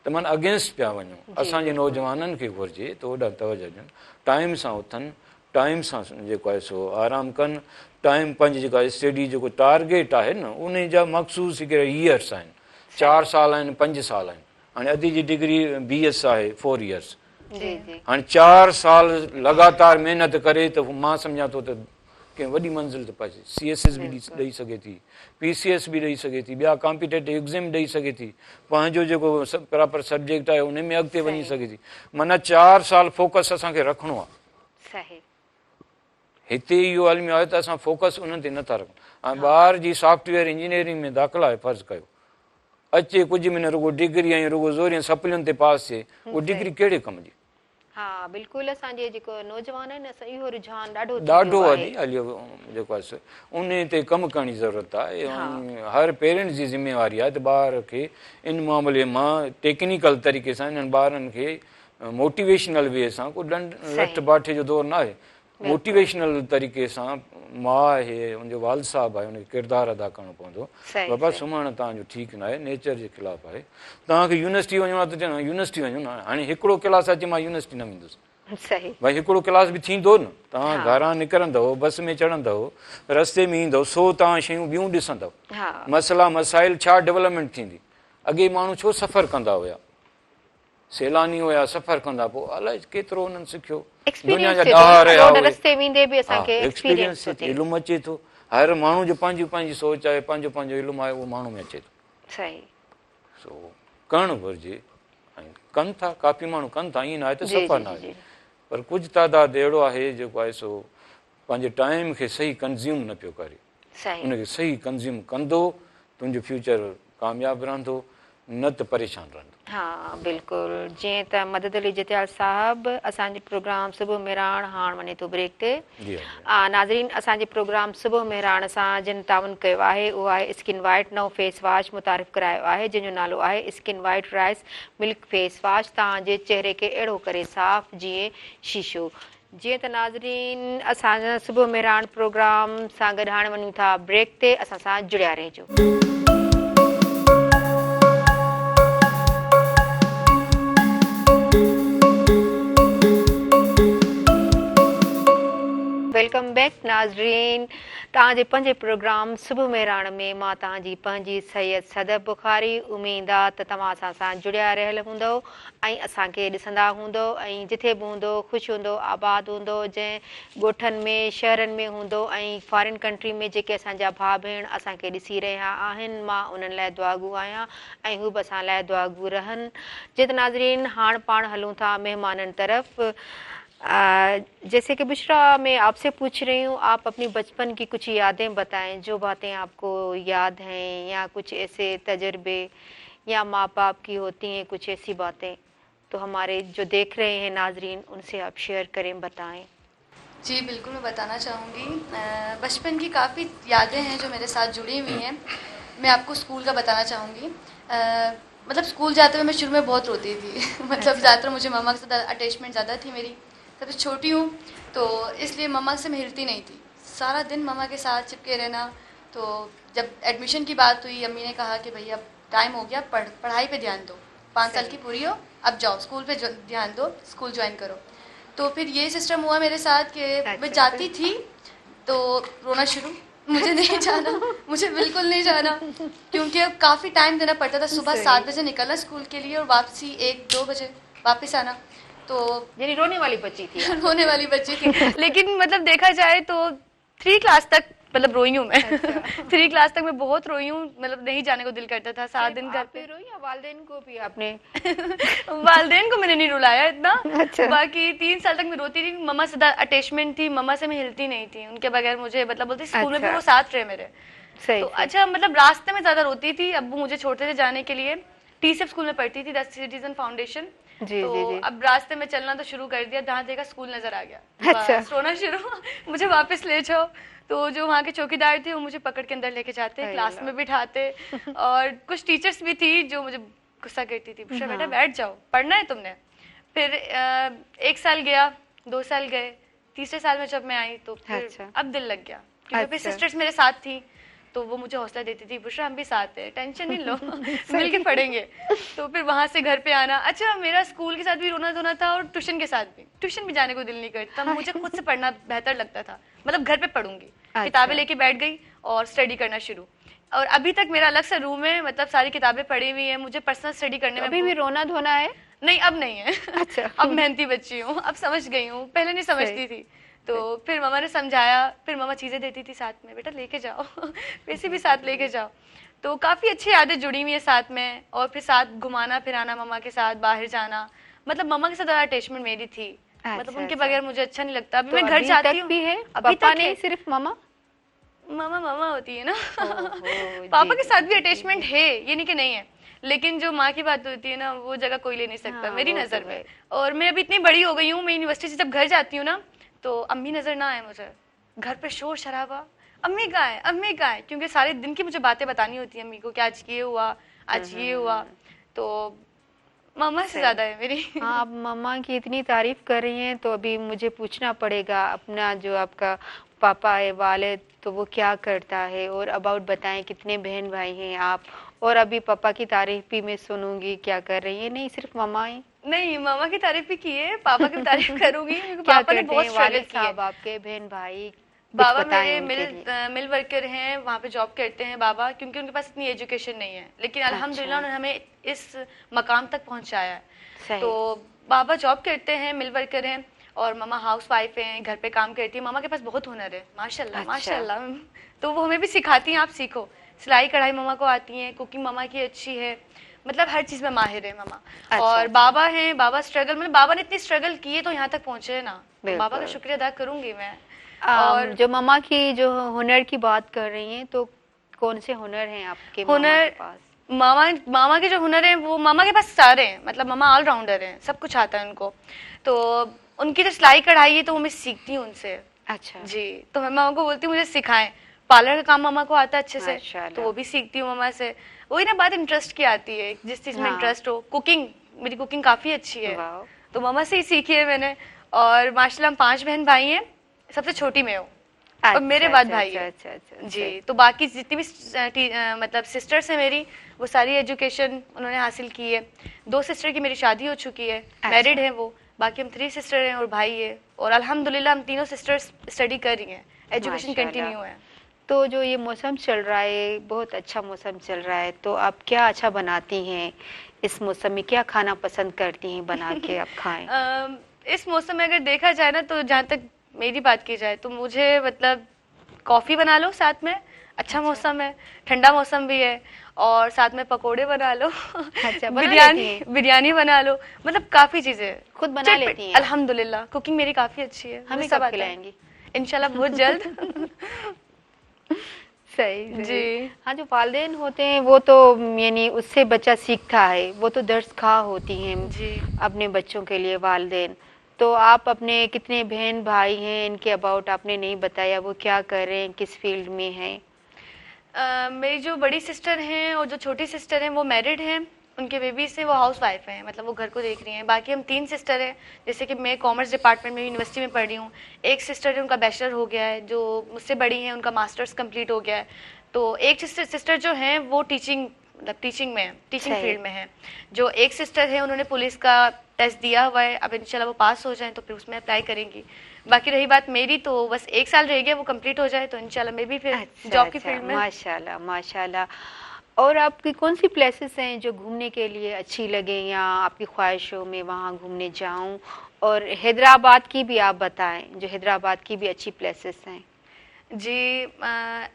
त माना अगेंस्ट पिया वञूं। असांजे नौजवाननि खे घुरिजे त होॾा तवजो ॾियनि, टाइम सां उथनि, टाइम सां जेको आहे सो आराम कनि, टाइम पंहिंजी जेका स्टडी जेको टारगेट आहे न, उन जा मखसूस हिकिड़े ईयर्स आहिनि, 4 साल आहिनि, 5 साल आहिनि। हाणे अधी जी डिग्री BS आहे 4 इयर्स, जी जी हाणे 4 साल लगातार महिनत करे त मां सम्झां थो त कंहिं वॾी मंज़िल ते पहुचे। CSS बि ॾेई सघे थी, PCS बि ॾेई सघे थी, ॿिया कॉम्पिटेटिव एग्ज़ाम ॾेई सघे थी, पंहिंजो जेको प्रॉपर सब्जेक्ट आहे उन में अॻिते वञी सघे थी। माना 4 साल फोकस असांखे रखिणो आहे। सही हिते इहो हलमियो आहे त असां फोकस उन्हनि ते नथा रखूं। ऐं ॿार जी सॉफ्टवेयर इंजीनियरिंग में दाख़िला आहे, फ़र्ज़ु कयो अचे कुझु में न रुॻो डिग्री ऐं रुॻो ज़ोरियूं सप्लियुनि ते पास थिए, उहा डिग्री कहिड़े कम जी? हा बिल्कुलु असांजे जेको नौजवान आहिनि, असां इहो रुझान ॾाढो ॾाढो हलियो जेको आहे सो उन ते कमु करण जी ज़रूरत आहे। ऐं हर पेरेंट्स जी ज़िम्मेवारी आहे त ॿार खे इन मामले मां टेक्निकल तरीक़े सां इन्हनि ॿारनि खे मोटिवेशनल वे सां, को लठ बाठे जो दौरु न आहे, मोटिवेशनल तरीक़े सां माउ आहे, उनजो वाल साहब आहे, उनखे किरदारु अदा करिणो पवंदो। बाबा सुम्हणु तव्हांजो ठीकु न आहे, नेचर जे ख़िलाफ़ु आहे। तव्हांखे यूनिवर्सिटी वञिणो आहे त चवणो यूनिवर्सिटी वञो न, हाणे हिकिड़ो क्लास अचे मां यूनिवर्सिटी न वेंदुसि, सही भई हिकिड़ो क्लास बि थींदो न। तव्हां घरां निकिरंदव, बस में चढ़ंदव, रस्ते में ईंदव, 100 तव्हां शयूं ॿियूं ॾिसंदव, मसइला मसाइल छा डेवलपमेंट थींदी। अॻे माण्हू छो सफ़र कंदा हुया, सैलानी हुया, सफ़र कंदा, पोइ अलाए केतिरो हुननि सिखियो, दुनिया जा ॾाह रहिया, एक्सपीरियंस इल्मु अचे थो। हर माण्हू जो पंहिंजी पंहिंजी सोच आहे, पंहिंजो पंहिंजो इल्मु आहे, उहो माण्हू में अचे थो। सही सो करणु घुरिजे, ऐं कनि था, काफ़ी माण्हू कनि था, ईअं न आहे त सफ़र न आहे, पर कुझु तइदाद अहिड़ो आहे जेको आहे सो पंहिंजे टाइम खे सही कंज़्यूम न पियो करे, उनखे सही कंज़्यूम कंदो, तुंहिंजो फ्यूचर कामयाबु रहंदो, न त परेशान रहंदो। हाँ बिल्कुलु, जीअं त मदद अली जतियाल साहब, असांजे प्रोग्राम सुबुह मेहरान हाणे वञे थो ब्रेक ते। नाज़रीन, असांजे प्रोग्राम सुबुह मेहरान सां जिन ताउन कयो आहे उहो आहे स्किन वाइट नओं फेस वॉश मुतारिफ़ करायो आहे, जंहिंजो नालो आहे skin white rice milk face wash, तव्हांजे चहिरे खे अहिड़ो करे साफ़ जीअं शीशो। जीअं त नाज़रीन, असांजा सुबुह मेहरान प्रोग्राम सां गॾु हाणे वञूं था ब्रेक ते, असां सां जुड़िया रहिजो। वेलकम बैक नाज़रीन, तव्हांजे पंहिंजे प्रोग्राम सुबुह मेहरान में मां तव्हांजी पंहिंजी सैयद सदब बुखारी। उमेद आहे त तव्हां असां सां जुड़िया रहियल हूंदव ऐं असांखे ॾिसंदा हूंदव, ऐं जिथे बि हूंदो ख़ुशि हूंदो, आबाद हूंदो, जंहिं ॻोठनि में शहरनि में हूंदो, ऐं फॉरेन कंट्री में जेके असांजा भाउ भेण असांखे ॾिसी रहिया आहिनि, मां उन्हनि लाइ दुआगू आहियां ऐं हू बि असां लाइ दुआगू रहनि। जीअं त नाज़रीन, हाणे पाण हलूं था महिमाननि तरफ़। जैसे कि बुशरा, मैं आपसे पूछ रही हूँ, आप अपनी बचपन की कुछ यादें बताएं, जो बातें आपको याद हैं, या कुछ ऐसे तजर्बे या माँ बाप की होती हैं कुछ ऐसी बातें, तो हमारे जो देख रहे हैं नाजरीन उनसे आप शेयर करें, बताएं। जी बिल्कुल, मैं बताना चाहूँगी। बचपन की काफ़ी यादें हैं जो मेरे साथ जुड़ी हुई हैं। मैं आपको स्कूल का बताना चाहूँगी। मतलब स्कूल जाते हुए मैं शुरू में बहुत रोती थी मतलब ज़्यादातर मुझे मम्मा के साथ अटैचमेंट ज़्यादा थी मेरी। सबसे छोटी हूँ तो इसलिए मम्मा से मैं हिलती नहीं थी, सारा दिन मम्मा के साथ चिपके रहना। तो जब एडमिशन की बात हुई, अम्मी ने कहा कि भैया अब टाइम हो गया, पढ़ाई पे ध्यान दो, 5 साल की पूरी हो, अब जाओ स्कूल पे ध्यान दो, स्कूल ज्वाइन करो। तो फिर ये सिस्टम हुआ मेरे साथ कि मैं जाती थी तो रोना शुरू, मुझे नहीं जाना, मुझे बिल्कुल नहीं जाना, क्योंकि अब काफ़ी टाइम देना पड़ता था। सुबह 7 बजे निकलना स्कूल के लिए और वापसी 1-2 बजे वापस आना। तो यानी रोने वाली बच्ची थी। रोने वाली बच्ची थी लेकिन मतलब देखा जाए तो 3 क्लास तक मतलब रोई हूँ मैं। 3 क्लास तक मैं बहुत रोई हूँ, मतलब नहीं जाने को दिल करता था। 7 दिन घर पे रोई या वालिदैन को भी आपने? वालिदैन को मैंने नहीं रुलाया इतना। अच्छा। बाकी 3 साल तक मैं रोती थी। मम्मा से अटैचमेंट थी, मम्मा से मैं हिलती नहीं थी, उनके बगैर मुझे मतलब बोलती स्कूल में भी वो साथ रहे मेरे। सही। तो अच्छा मतलब रास्ते में ज्यादा रोती थी। अब्बू मुझे छोड़ते थे जाने के लिए। टीसीएफ स्कूल में पढ़ती थी, द सिटीजन फाउंडेशन। जी, तो जी, जी। अब रास्ते में चलना तो शुरू कर दिया, जहाँ देखा स्कूल नजर आ गया, अच्छा। बस रोना शुरू मुझे वापस ले जाओ। तो जो वहाँ के चौकीदार थे वो मुझे पकड़ के अंदर लेके जाते, क्लास में बिठाते। और कुछ टीचर्स भी थी जो मुझे गुस्सा करती थी, बुशरा बेटा बैठ जाओ, पढ़ना है तुमने। फिर 1 साल गया, 2 साल गए, तीसरे साल में जब मैं आई तो फिर अब दिल लग गया, क्योंकि फिर सिस्टर्स मेरे साथ थी तो वो मुझे हौसला देती थी, बुशरा हम भी साथ हैं, टेंशन नहीं लो, मिल के पढ़ेंगे। तो फिर वहां से घर पे आना। अच्छा मेरा स्कूल के साथ भी रोना धोना था और ट्यूशन के साथ भी। ट्यूशन भी जाने को दिल नहीं करता, मुझे खुद से पढ़ना बेहतर लगता था। मतलब घर पे पढ़ूंगी, किताबें लेके बैठ गई और स्टडी करना शुरू। और अभी तक मेरा अलग सा रूम है, मतलब सारी किताबें पढ़ी हुई है। मुझे पर्सनल स्टडी करने में अभी भी रोना धोना है? नहीं, अब नहीं है। अच्छा। अब मेहनती बच्ची हूँ, अब समझ गई हूँ, पहले नहीं समझती थी। तो फिर मम्मा ने समझाया, फिर मम्मा चीज़ें देती थी साथ में, बेटा लेके जाओ पैसे भी साथ लेके जाओ। तो काफ़ी अच्छी यादें जुड़ी हुई है साथ में। और फिर साथ घुमाना फिराना मम्मा के साथ, बाहर जाना। मतलब मम्मा के साथ ज़्यादा अटैचमेंट मेरी थी। मतलब उनके बगैर मुझे अच्छा नहीं लगता। अभी मैं घर जाती हूँ, अभी तक नहीं, सिर्फ मम्मा मम्मा होती है ना पापा के साथ भी अटैचमेंट है, ये नहीं कि नहीं है, लेकिन जो माँ की बात होती है ना वो जगह कोई ले नहीं सकता मेरी नज़र में। और मैं अभी इतनी बड़ी हो गई हूँ, मैं यूनिवर्सिटी से जब घर जाती हूँ ना तो अम्मी नजर ना आए मुझे, घर पे शोर शराबा, अम्मी कहाँ है, अम्मी कहाँ है, क्योंकि सारे दिन की मुझे बातें बतानी होती है अम्मी को कि आज ये हुआ, आज ये हुआ। तो मम्मा से ज्यादा है मेरी। हाँ, आप मम्मा की इतनी तारीफ कर रही हैं तो अभी मुझे पूछना पड़ेगा अपना जो आपका पापा है वालिद, तो वो क्या करता है, और अबाउट बताएं कितने बहन भाई हैं आप। और अभी पापा की तारीफ भी मैं सुनूंगी, क्या कर रही है, नहीं सिर्फ मम्मा ही नहीं, मामा की तारीफ भी की है, पापा की तारीफ करूंगी क्योंकि पापा ने बहुत स्ट्रगल किया है। आपके बहन भाई? बाबा मेरे मिल वर्कर हैं, वहाँ पे जॉब करते हैं बाबा, क्योंकि उनके पास इतनी एजुकेशन नहीं है, लेकिन अल्हम्दुलिल्लाह उन्होंने हमें इस मकाम तक पहुँचाया है। तो बाबा जॉब करते हैं, मिल वर्कर हैं, और मामा हाउस वाइफ हैं, घर पे काम करती है। मामा के पास बहुत हुनर है माशाल्लाह माशाल्लाह, तो वो हमें भी सिखाती हैं, आप सीखो। सिलाई कढ़ाई मामा को आती है, कुकिंग मामा की अच्छी है, मतलब हर चीज में माहिर है मामा। और बाबा हैं, बाबा स्ट्रगल, मतलब बाबा ने इतनी स्ट्रगल की है तो यहाँ तक पहुंचे है ना, तो बाबा का शुक्रिया अदा करूंगी मैं। और जो मामा की जो हुनर की बात कर रही हैं, तो कौन से हुनर हैं आपके हुनर के पास? मामा के जो हुनर हैं वो मामा के पास सारे हैं, मतलब मामा ऑलराउंडर हैं, सब कुछ आता है उनको। तो उनकी जो सिलाई कढ़ाई है तो वो मैं सीखती हूँ उनसे। अच्छा जी, तो मैं मामा को बोलती हूँ मुझे सिखाएं। पार्लर का काम मामा को आता है अच्छे से, तो वो भी सीखती हूँ मामा से। वही ना बात इंटरेस्ट की आती है, जिस चीज में इंटरेस्ट हो। कुकिंग, मेरी कुकिंग काफी अच्छी है, तो मामा से ही सीखी है मैंने। और माशाल्लाह हम 5 बहन भाई हैं, सबसे छोटी मैं हूँ और मेरे बाद भाई है। जी, तो बाकी जितनी भी मतलब सिस्टर्स हैं मेरी, वो सारी एजुकेशन उन्होंने हासिल की है। 2 सिस्टर की मेरी शादी हो चुकी है, मैरिड है वो। बाकी हम 3 सिस्टर हैं और भाई है, और अल्हम्दुलिल्लाह हम तीनों सिस्टर्स स्टडी कर रही हैं, एजुकेशन कंटिन्यू है। तो जो ये मौसम चल रहा है, बहुत अच्छा मौसम चल रहा है, तो आप क्या अच्छा बनाती हैं इस मौसम में, क्या खाना पसंद करती हैं बना के आप खाएं? इस मौसम में अगर देखा जाए ना, तो जहाँ तक मेरी बात की जाए तो मुझे मतलब कॉफ़ी बना लो साथ में, अच्छा मौसम है, ठंडा मौसम भी है, और साथ में पकोड़े बना लो, अच्छा, बना बिरयानी लेती हैं? बिरयानी बना लो, मतलब काफी चीजें खुद बना चटपट- लेती हैं? अल्हम्दुलिल्लाह कुकिंग मेरी काफी अच्छी है, हमें मुझे सब कब आता है। खिलाएंगी? इंशाल्लाह बहुत जल्द। सही सही। जी। हाँ, जो वालिदैन होते हैं वो तो यानी उससे बच्चा सीखता है, वो तो दर्स खा होती हैं जी। अपने बच्चों के लिए वालिदैन। तो आप अपने कितने बहन भाई हैं, इनके अबाउट आपने नहीं बताया, वो क्या कर रहे हैं, किस फील्ड में हैं? मेरी जो बड़ी सिस्टर हैं और जो छोटी सिस्टर हैं वो मैरिड हैं, उनके बेबीज हैं, वो हाउस वाइफ हैं, मतलब वो घर को देख रही हैं। बाकी हम 3 सिस्टर हैं, जैसे कि मैं कॉमर्स डिपार्टमेंट में यूनिवर्सिटी में पढ़ रही हूँ, एक सिस्टर है उनका बैचलर हो गया है, जो मुझसे बड़ी हैं उनका मास्टर्स कंप्लीट हो गया है, तो एक सिस्टर जो हैं वो टीचिंग मतलब टीचिंग में है, टीचिंग सही। फील्ड में है। जो एक सिस्टर है उन्होंने पुलिस का टेस्ट दिया हुआ है, अब इंशाल्लाह वो पास हो जाए तो फिर उसमें अप्लाई करेंगी। बाकी रही बात मेरी, तो बस 1 साल रह गया, वो कंप्लीट हो जाए तो इंशाल्लाह मैं भी फिर अच्छा जॉब की अच्छा, फील्ड में। माशाल्लाह माशाल्लाह। और आपकी कौन सी प्लेसेस हैं जो घूमने के लिए अच्छी लगे या आपकी ख्वाहिशों में वहाँ घूमने जाऊँ? और हैदराबाद की भी आप बताएं, जो हैदराबाद की भी अच्छी प्लेसेस हैं। जी,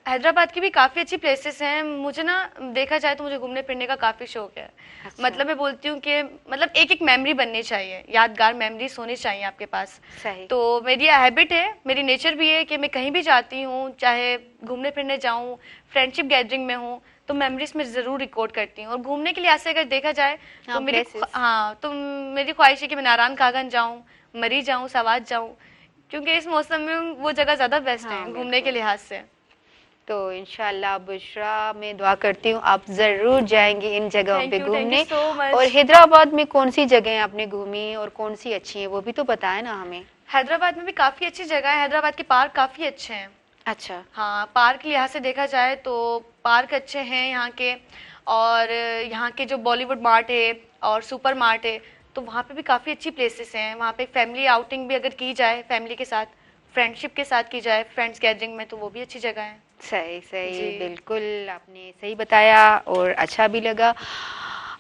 हैदराबाद की भी काफ़ी अच्छी प्लेसेस हैं। मुझे ना देखा जाए तो मुझे घूमने फिरने का काफ़ी शौक है। अच्छा। मतलब मैं बोलती हूँ कि मतलब एक एक मेमोरी बननी चाहिए, यादगार मेमोरीज होनी चाहिए आपके पास। सही। तो मेरी हैबिट है, मेरी नेचर भी है कि मैं कहीं भी जाती हूँ, चाहे घूमने फिरने जाऊँ, फ्रेंडशिप गैदरिंग में हूँ, तो मेमोरीज में ज़रूर रिकॉर्ड करती हूँ। और घूमने के लिए ऐसे अगर देखा जाए तो हाँ, places। तो मेरी ख्वाहिश है कि मैं नारायण कागन जाऊँ, मरी जाऊँ, सवात जाऊँ, क्योंकि इस मौसम में वो जगह ज़्यादा बेस्ट हाँ, है घूमने के बिल्कुल। लिहाज से। तो इंशाल्लाह बुशरा, मैं दुआ करती हूँ आप ज़रूर जाएंगे इन जगहों थैंक पे यू घूमने। So much. और हैदराबाद में कौन सी जगह आपने घूमी और कौन सी अच्छी है, वो भी तो बताएं ना हमें। हैदराबाद में भी काफ़ी अच्छी जगह है, हैदराबाद के पार्क काफ़ी अच्छे हैं। अच्छा। हाँ, पार्क के लिहाज से देखा जाए तो पार्क अच्छे हैं यहाँ के, और यहाँ के जो बॉलीवुड मार्ट है और सुपर मार्ट है, तो वहाँ पे भी काफ़ी अच्छी प्लेसेस हैं। वहाँ पे फैमिली आउटिंग भी अगर की जाए, फैमिली के साथ, फ्रेंडशिप के साथ की जाए, फ्रेंड्स गैदरिंग में, तो वो भी अच्छी जगह है। सही सही, जी। बिल्कुल आपने सही बताया और अच्छा भी लगा।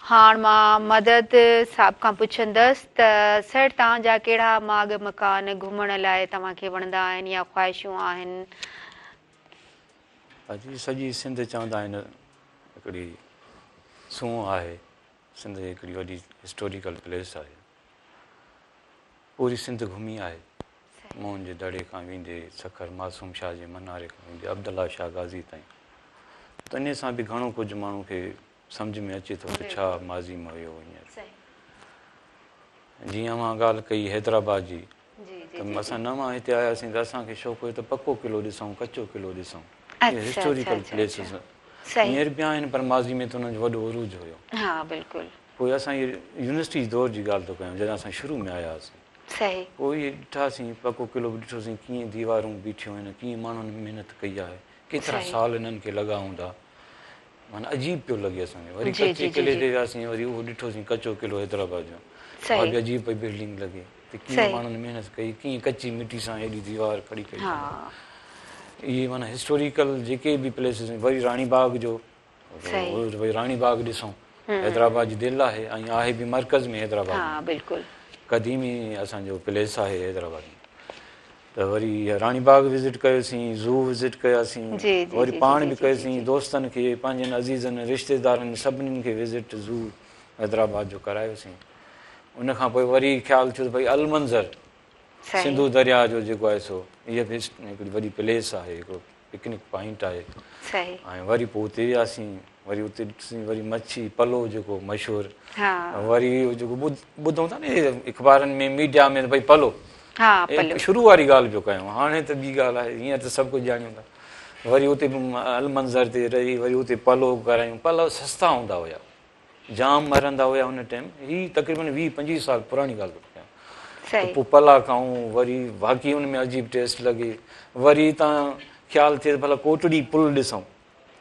हाँ, मां मदद साहब खां पुछंदसि त सर तव्हांजा कहिड़ा माग मकान घुमण लाइ तव्हांखे वणंदा आहिनि या ख्वाहिशूं आहिनि? अॼु सॼी सिंध चवंदा आहिनि हिकिड़ी सूंहुं आहे, सिंध हिकिड़ी वॾी हिस्टोरिकल प्लेस आहे, पूरी सिंध घुमी आहे। मोहन जे दड़े खां वेंदे सखर मासूम शाह जे मनारे खां वेंदे अब्दुल्ला शाह गाज़ी ताईं, त इन सां बि घणो कुझु माण्हू खे सम्झ में अचे थो त छा माज़ी में हुयो हींअर। जीअं मां ॻाल्हि कई हैदराबाद जी, त असां नवां हिते आयासीं त असांखे शौक़ु हुयो त पको किलो ॾिसूं, कचो किलो ॾिसूं, हिस्टोरिकल प्लेसिस हींअर बि आहिनि, पर माज़ी में त हुनजो वॾो उरूज हुयो। हाँ बिल्कुलु। पोइ असां इहे यूनिवर्सिटी दौर जी ॻाल्हि थो कयूं, जॾहिं असां शुरू में आयासीं, सही। पोइ इहे ॾिठासीं, पको किलो बि ॾिठोसीं, कीअं दीवारूं बीठियूं आहिनि, कीअं माण्हुनि महिनत कई आहे, केतिरा सही। साल हिननि खे लॻा हूंदा, माना अजीब पियो लॻे असांखे। वरी जी, जी, कचे जी, किले जी। ते वियासीं, वरी उहो ॾिठोसीं कचो किलो हैदराबाद जो, सही। उहा बि अजीब पई बिल्डिंग लॻे, त कीअं सही। माण्हुनि महिनत कई, कीअं कची मिटी सां हेॾी दीवार खड़ी कई। हाँ इहे माना हिस्टोरिकल जेके बि प्लेसिस आहिनि। वरी राणी बाग जो, सही। वरी राणी बाग ॾिसूं, हैदराबाद जी दिलि आहे, ऐं आहे बि मर्कज़ में हैदराबाद में, हाँ बिल्कुलु। क़दीमी असांजो प्लेस आहे हैदराबाद में। त वरी इहा राणी बाग विज़िट कयोसीं, ज़ू विज़िट कयासीं, जी, जी, वरी जी, पाण जी, बि जी, जी, कयोसीं, जी। दोस्तनि खे, पंहिंजनि अज़ीज़नि रिश्तेदारनि सभिनीनि खे विज़िट ज़ू हैदराबाद जो करायोसीं। उनखां पोइ वरी ख़्यालु थियो त भई अलमंज़र, सही। सिंधु दरिया जो जेको आहे सो, इहा बि हिकिड़ी वॾी प्लेस आहे, हिकिड़ो पिकनिक पॉइंट आहे। सही। ऐं वरी पोइ उते वियासीं, वरी उते ॾिठीसीं वरी मच्छी पलो जेको मशहूरु, हाँ वरी जेको ॿुधूं था न अख़बारनि में मीडिया में, त भई पलो, हाँ पलो। शुरू वारी ॻाल्हि पियो कयूं, हाणे त ॿी ॻाल्हि आहे, हींअर त सभु कुझु ॼाणियूं था। वरी उते अलमंज़र ते रही, वरी उते पलो करायूं। पलो सस्ता हूंदा हुया, जाम मरंदा हुया हुन टाइम, हीअ तक़रीबन 20-25 साल पुराणी ॻाल्हि थो कयां। त सही। पोइ पला खाऊं, वरी बाक़ी हुन में अजीब टेस्ट लॻे। वरी तव्हां ख़्यालु थिए त भला कोटड़ी पुल ॾिसूं,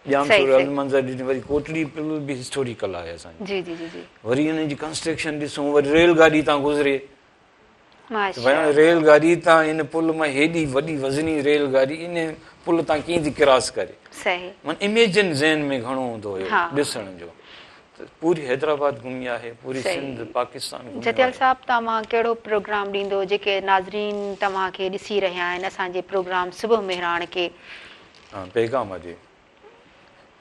जामशोर सही। अलमंज़र ॾिठीं, वरी कोटड़ी पुल बि हिस्टोरिकल आहे असांजी। जी जी जी जी। वरी हुन जी कंस्ट्रक्शन ॾिसूं, वरी रेलगाॾी तां गुज़रे, माशा। रेलगाॾी तां इन पुल मां हेॾी वॾी वज़नी रेलगाॾी इन पुल तां कीअं थी क्रॉस करे, सही। माना इमेजिन ज़हन में घणो हूंदो हुयो हाँ। ॾिसण जो। त पूरी हैदराबाद घुमी आहे, पूरी सही। सिंध पाकिस्तान घुमी जतियल आहे। साहब, तव्हां कहिड़ो प्रोग्राम ॾींदो जेके नाज़रीन तव्हांखे ॾिसी रहिया आहिनि असांजे प्रोग्राम सुबुह मेहरान के? हाँ, पैगाम जे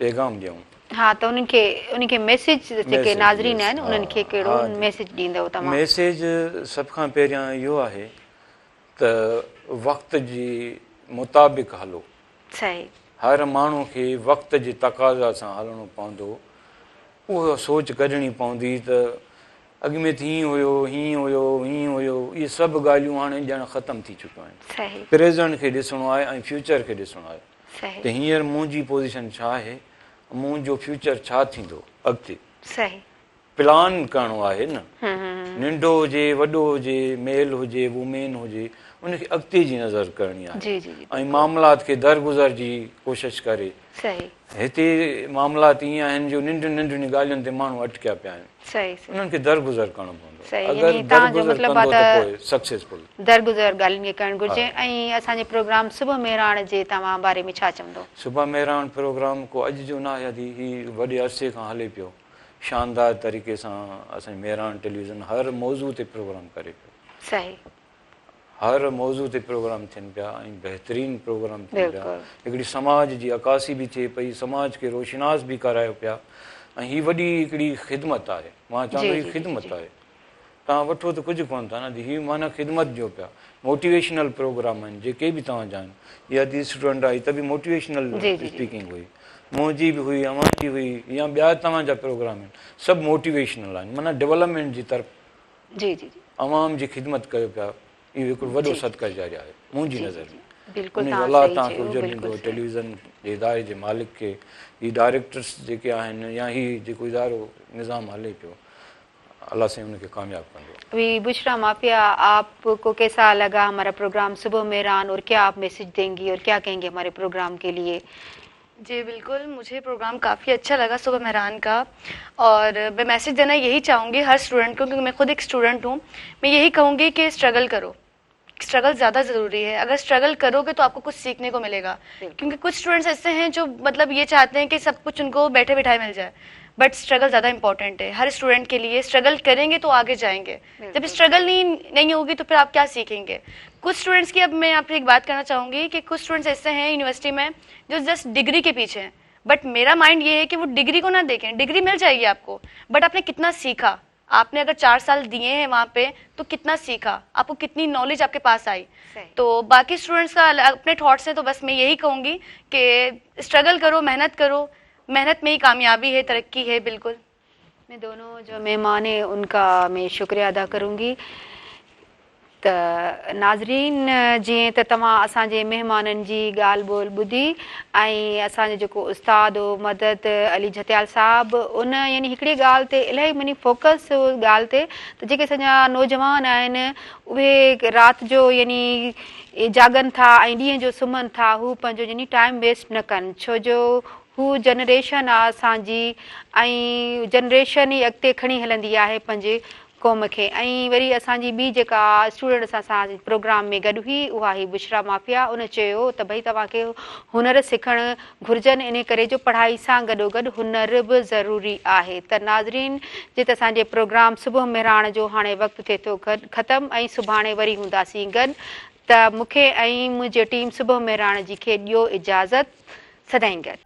पैगाम ॾियूं। हा, त उनखे मैसेज जेके मैसेज, नाज़रीन yes, आहिनि उन्हनि खे हा, कहिड़ो हा जी। मैसेज ॾींदव तव्हां? मैसेज सभ खां पहिरियां इहो आहे त वक़्त जी मुताबिक़ हलो। सही। हर माण्हू खे वक़्त जे तक़ाज़ा सां हलणो पवंदो। उहा सोच कढणी पवंदी त अॻ में त हीअं हुयो, हीअं हुयो, हीअं हुयो, इहे सभु ॻाल्हियूं हाणे ॼण ख़तमु थी चुकियूं आहिनि। सही प्रेज़ेंट खे ॾिसणो आहे ऐं फ्यूचर खे ॾिसणो आहे। सही त हींअर मुंहिंजी पोज़ीशन छा आहे, मुंहिंजो फ्यूचर छा थींदो अॻिते, सही। प्लान करिणो आहे न। हम्म, नंढो हुजे, वॾो हुजे, मेल हुजे, वुमेन हुजे, उनखे अॻिते जी नज़र करणी आहे जी जी जी ऐं मामलात खे दरगुज़र जी कोशिशि करे। सही हिते मामलात ईअं आहिनि जो नंढियुनि नंढियुनि ॻाल्हियुनि ते माण्हू अटकिया पिया आहिनि। सही सही उन्हनि खे दरगुज़र करिणो पवंदो। सही, अगरि यानी तव्हांजो दरगुज़र मतिलबु कंदो आहे त त पोइ सक्सेसफुल। दरगुज़र ॻाल्हियुनि खे करणु घुरिजे। ऐं असांजे प्रोग्राम सुबुह मेहराण जे तव्हां बारे में छा चवंदो? सुबह मेहरान प्रोग्राम को अॼु जो न आहे, हीउ वॾे अरसे खां हले पियो। शानदार तरीक़े सां असांजी मेहरान टेलीविज़न हर मौज़ू ते प्रोग्राम करे पियो। सही। हर मौज़ू ते प्रोग्राम थियनि पिया ऐं बहितरीनु प्रोग्राम थियनि पिया। बिल्कुलु। हिकिड़ी समाज जी अकासी बि थिए पई, समाज खे रोशनास बि करायो पिया। ऐं हीअ वॾी हिकिड़ी ख़िदमत आहे। मां चवंदो हीअ ख़िदमत आहे। तव्हां वठो त कुझु कोन था न, हीअ माना ख़िदमत ॾियो पिया। मोटिवेशनल प्रोग्राम आहिनि जेके बि तव्हां जान। इहा दी स्टूडेंट आई त बि मोटिवेशनल स्पीकिंग हुई, मुंहिंजी बि हुई, अवांजी हुई, या ॿिया तव्हांजा प्रोग्राम आहिनि, सभु मोटिवेशनल आहिनि, माना डेवलपमेंट जी तरफ़ जी जी जी अवाम जी ख़िदमत कयो पिया। इहो हिकिड़ो वॾो सदका जारी आहे मुंहिंजी नज़र में। बिल्कुलु उन तव्हां अलाह सही तव्हांखे चयो, उजर बिल्कुलु ॾींदो। सही। टेलीविज़न जे इदारे जे मालिक खे, ही डायरेक्टर्स जेके आहिनि या ही जेको इदारो निज़ाम हले पियो, अल्लाह से उनखे कामयाबु कंदो। अभी बुशरा माफिया, आपको कैसा लगा हमारा प्रोग्राम सुबह मेहरान, और क्या आप मैसेज देंगी और क्या कहेंगे हमारे प्रोग्राम के लिए? जी बिल्कुल, मुझे प्रोग्राम काफ़ी अच्छा लगा सुबह मेहरान का। और मैं मैसेज देना यही चाहूँगी हर स्टूडेंट को, क्योंकि मैं खुद एक स्टूडेंट हूँ। मैं यही कहूँगी कि स्ट्रगल करो, स्ट्रगल ज़्यादा ज़रूरी है। अगर स्ट्रगल करोगे तो आपको कुछ सीखने को मिलेगा। क्योंकि कुछ स्टूडेंट्स ऐसे हैं जो मतलब ये चाहते हैं कि सब कुछ उनको बैठे बिठाए मिल जाए, बट स्ट्रगल ज़्यादा इंपॉर्टेंट है हर स्टूडेंट के लिए। स्ट्रगल करेंगे तो आगे जाएंगे, जब स्ट्रगल नहीं होगी तो फिर आप क्या सीखेंगे। कुछ स्टूडेंट्स की, अब मैं यहाँ पे एक बात करना चाहूँगी कि कुछ स्टूडेंट्स ऐसे हैं यूनिवर्सिटी में जो जस्ट डिग्री के पीछे हैं, बट मेरा माइंड ये है कि वो डिग्री को ना देखें। डिग्री मिल जाएगी आपको, बट आपने कितना सीखा। आपने अगर 4 साल दिए हैं वहाँ पे तो कितना सीखा, आपको कितनी नॉलेज आपके पास आई। तो बाकी स्टूडेंट्स का अपने थॉट्स हैं, तो बस मैं यही कहूँगी कि स्ट्रगल करो, मेहनत करो, मेहनत में ही कामयाबी है, तरक्की है। बिल्कुल। मैं दोनों जो मेहमान हैं उनका मैं शुक्रिया अदा करूँगी। त नाज़रीन, जीअं त तव्हां असांजे महिमाननि जी ॻाल्हि ॿोल ॿुधी ऐं असांजो जेको उस्ताद हो मदद अली झतियाल साहब, उन यानी हिकिड़ी ॻाल्हि ते इलाही मनी फोकस ॻाल्हि ते, त जेके असांजा नौजवान आहिनि उहे राति जो यानी जागनि था ऐं ॾींहं जो सुम्हनि था, हू पंहिंजो यानी टाइम वेस्ट न कनि, छो जो हू जनरेशन आहे असांजी ऐं जनरेशन ई अॻिते खणी हलंदी आहे पंहिंजे क़ौम खे। ऐं वरी असांजी ॿी जेका स्टूडेंट्स असांजे प्रोग्राम में गॾु हुई उहा ही बुशरा माफिया। उन चयो त भई तव्हांखे हुनर सिखणु घुरिजनि, इन करे जो पढ़ाई सां गॾोगॾु हुनर बि ज़रूरी आहे। त नाज़रीन, जे त असांजे प्रोग्राम सुबुह मेहरान जो हाणे वक़्तु थिए थो ख़तमु ऐं सुभाणे वरी हूंदासीं गॾु। त मूंखे ऐं मुंहिंजे टीम सुबुह मेहरान जी खे ॾियो इजाज़त। सदाईं गॾु।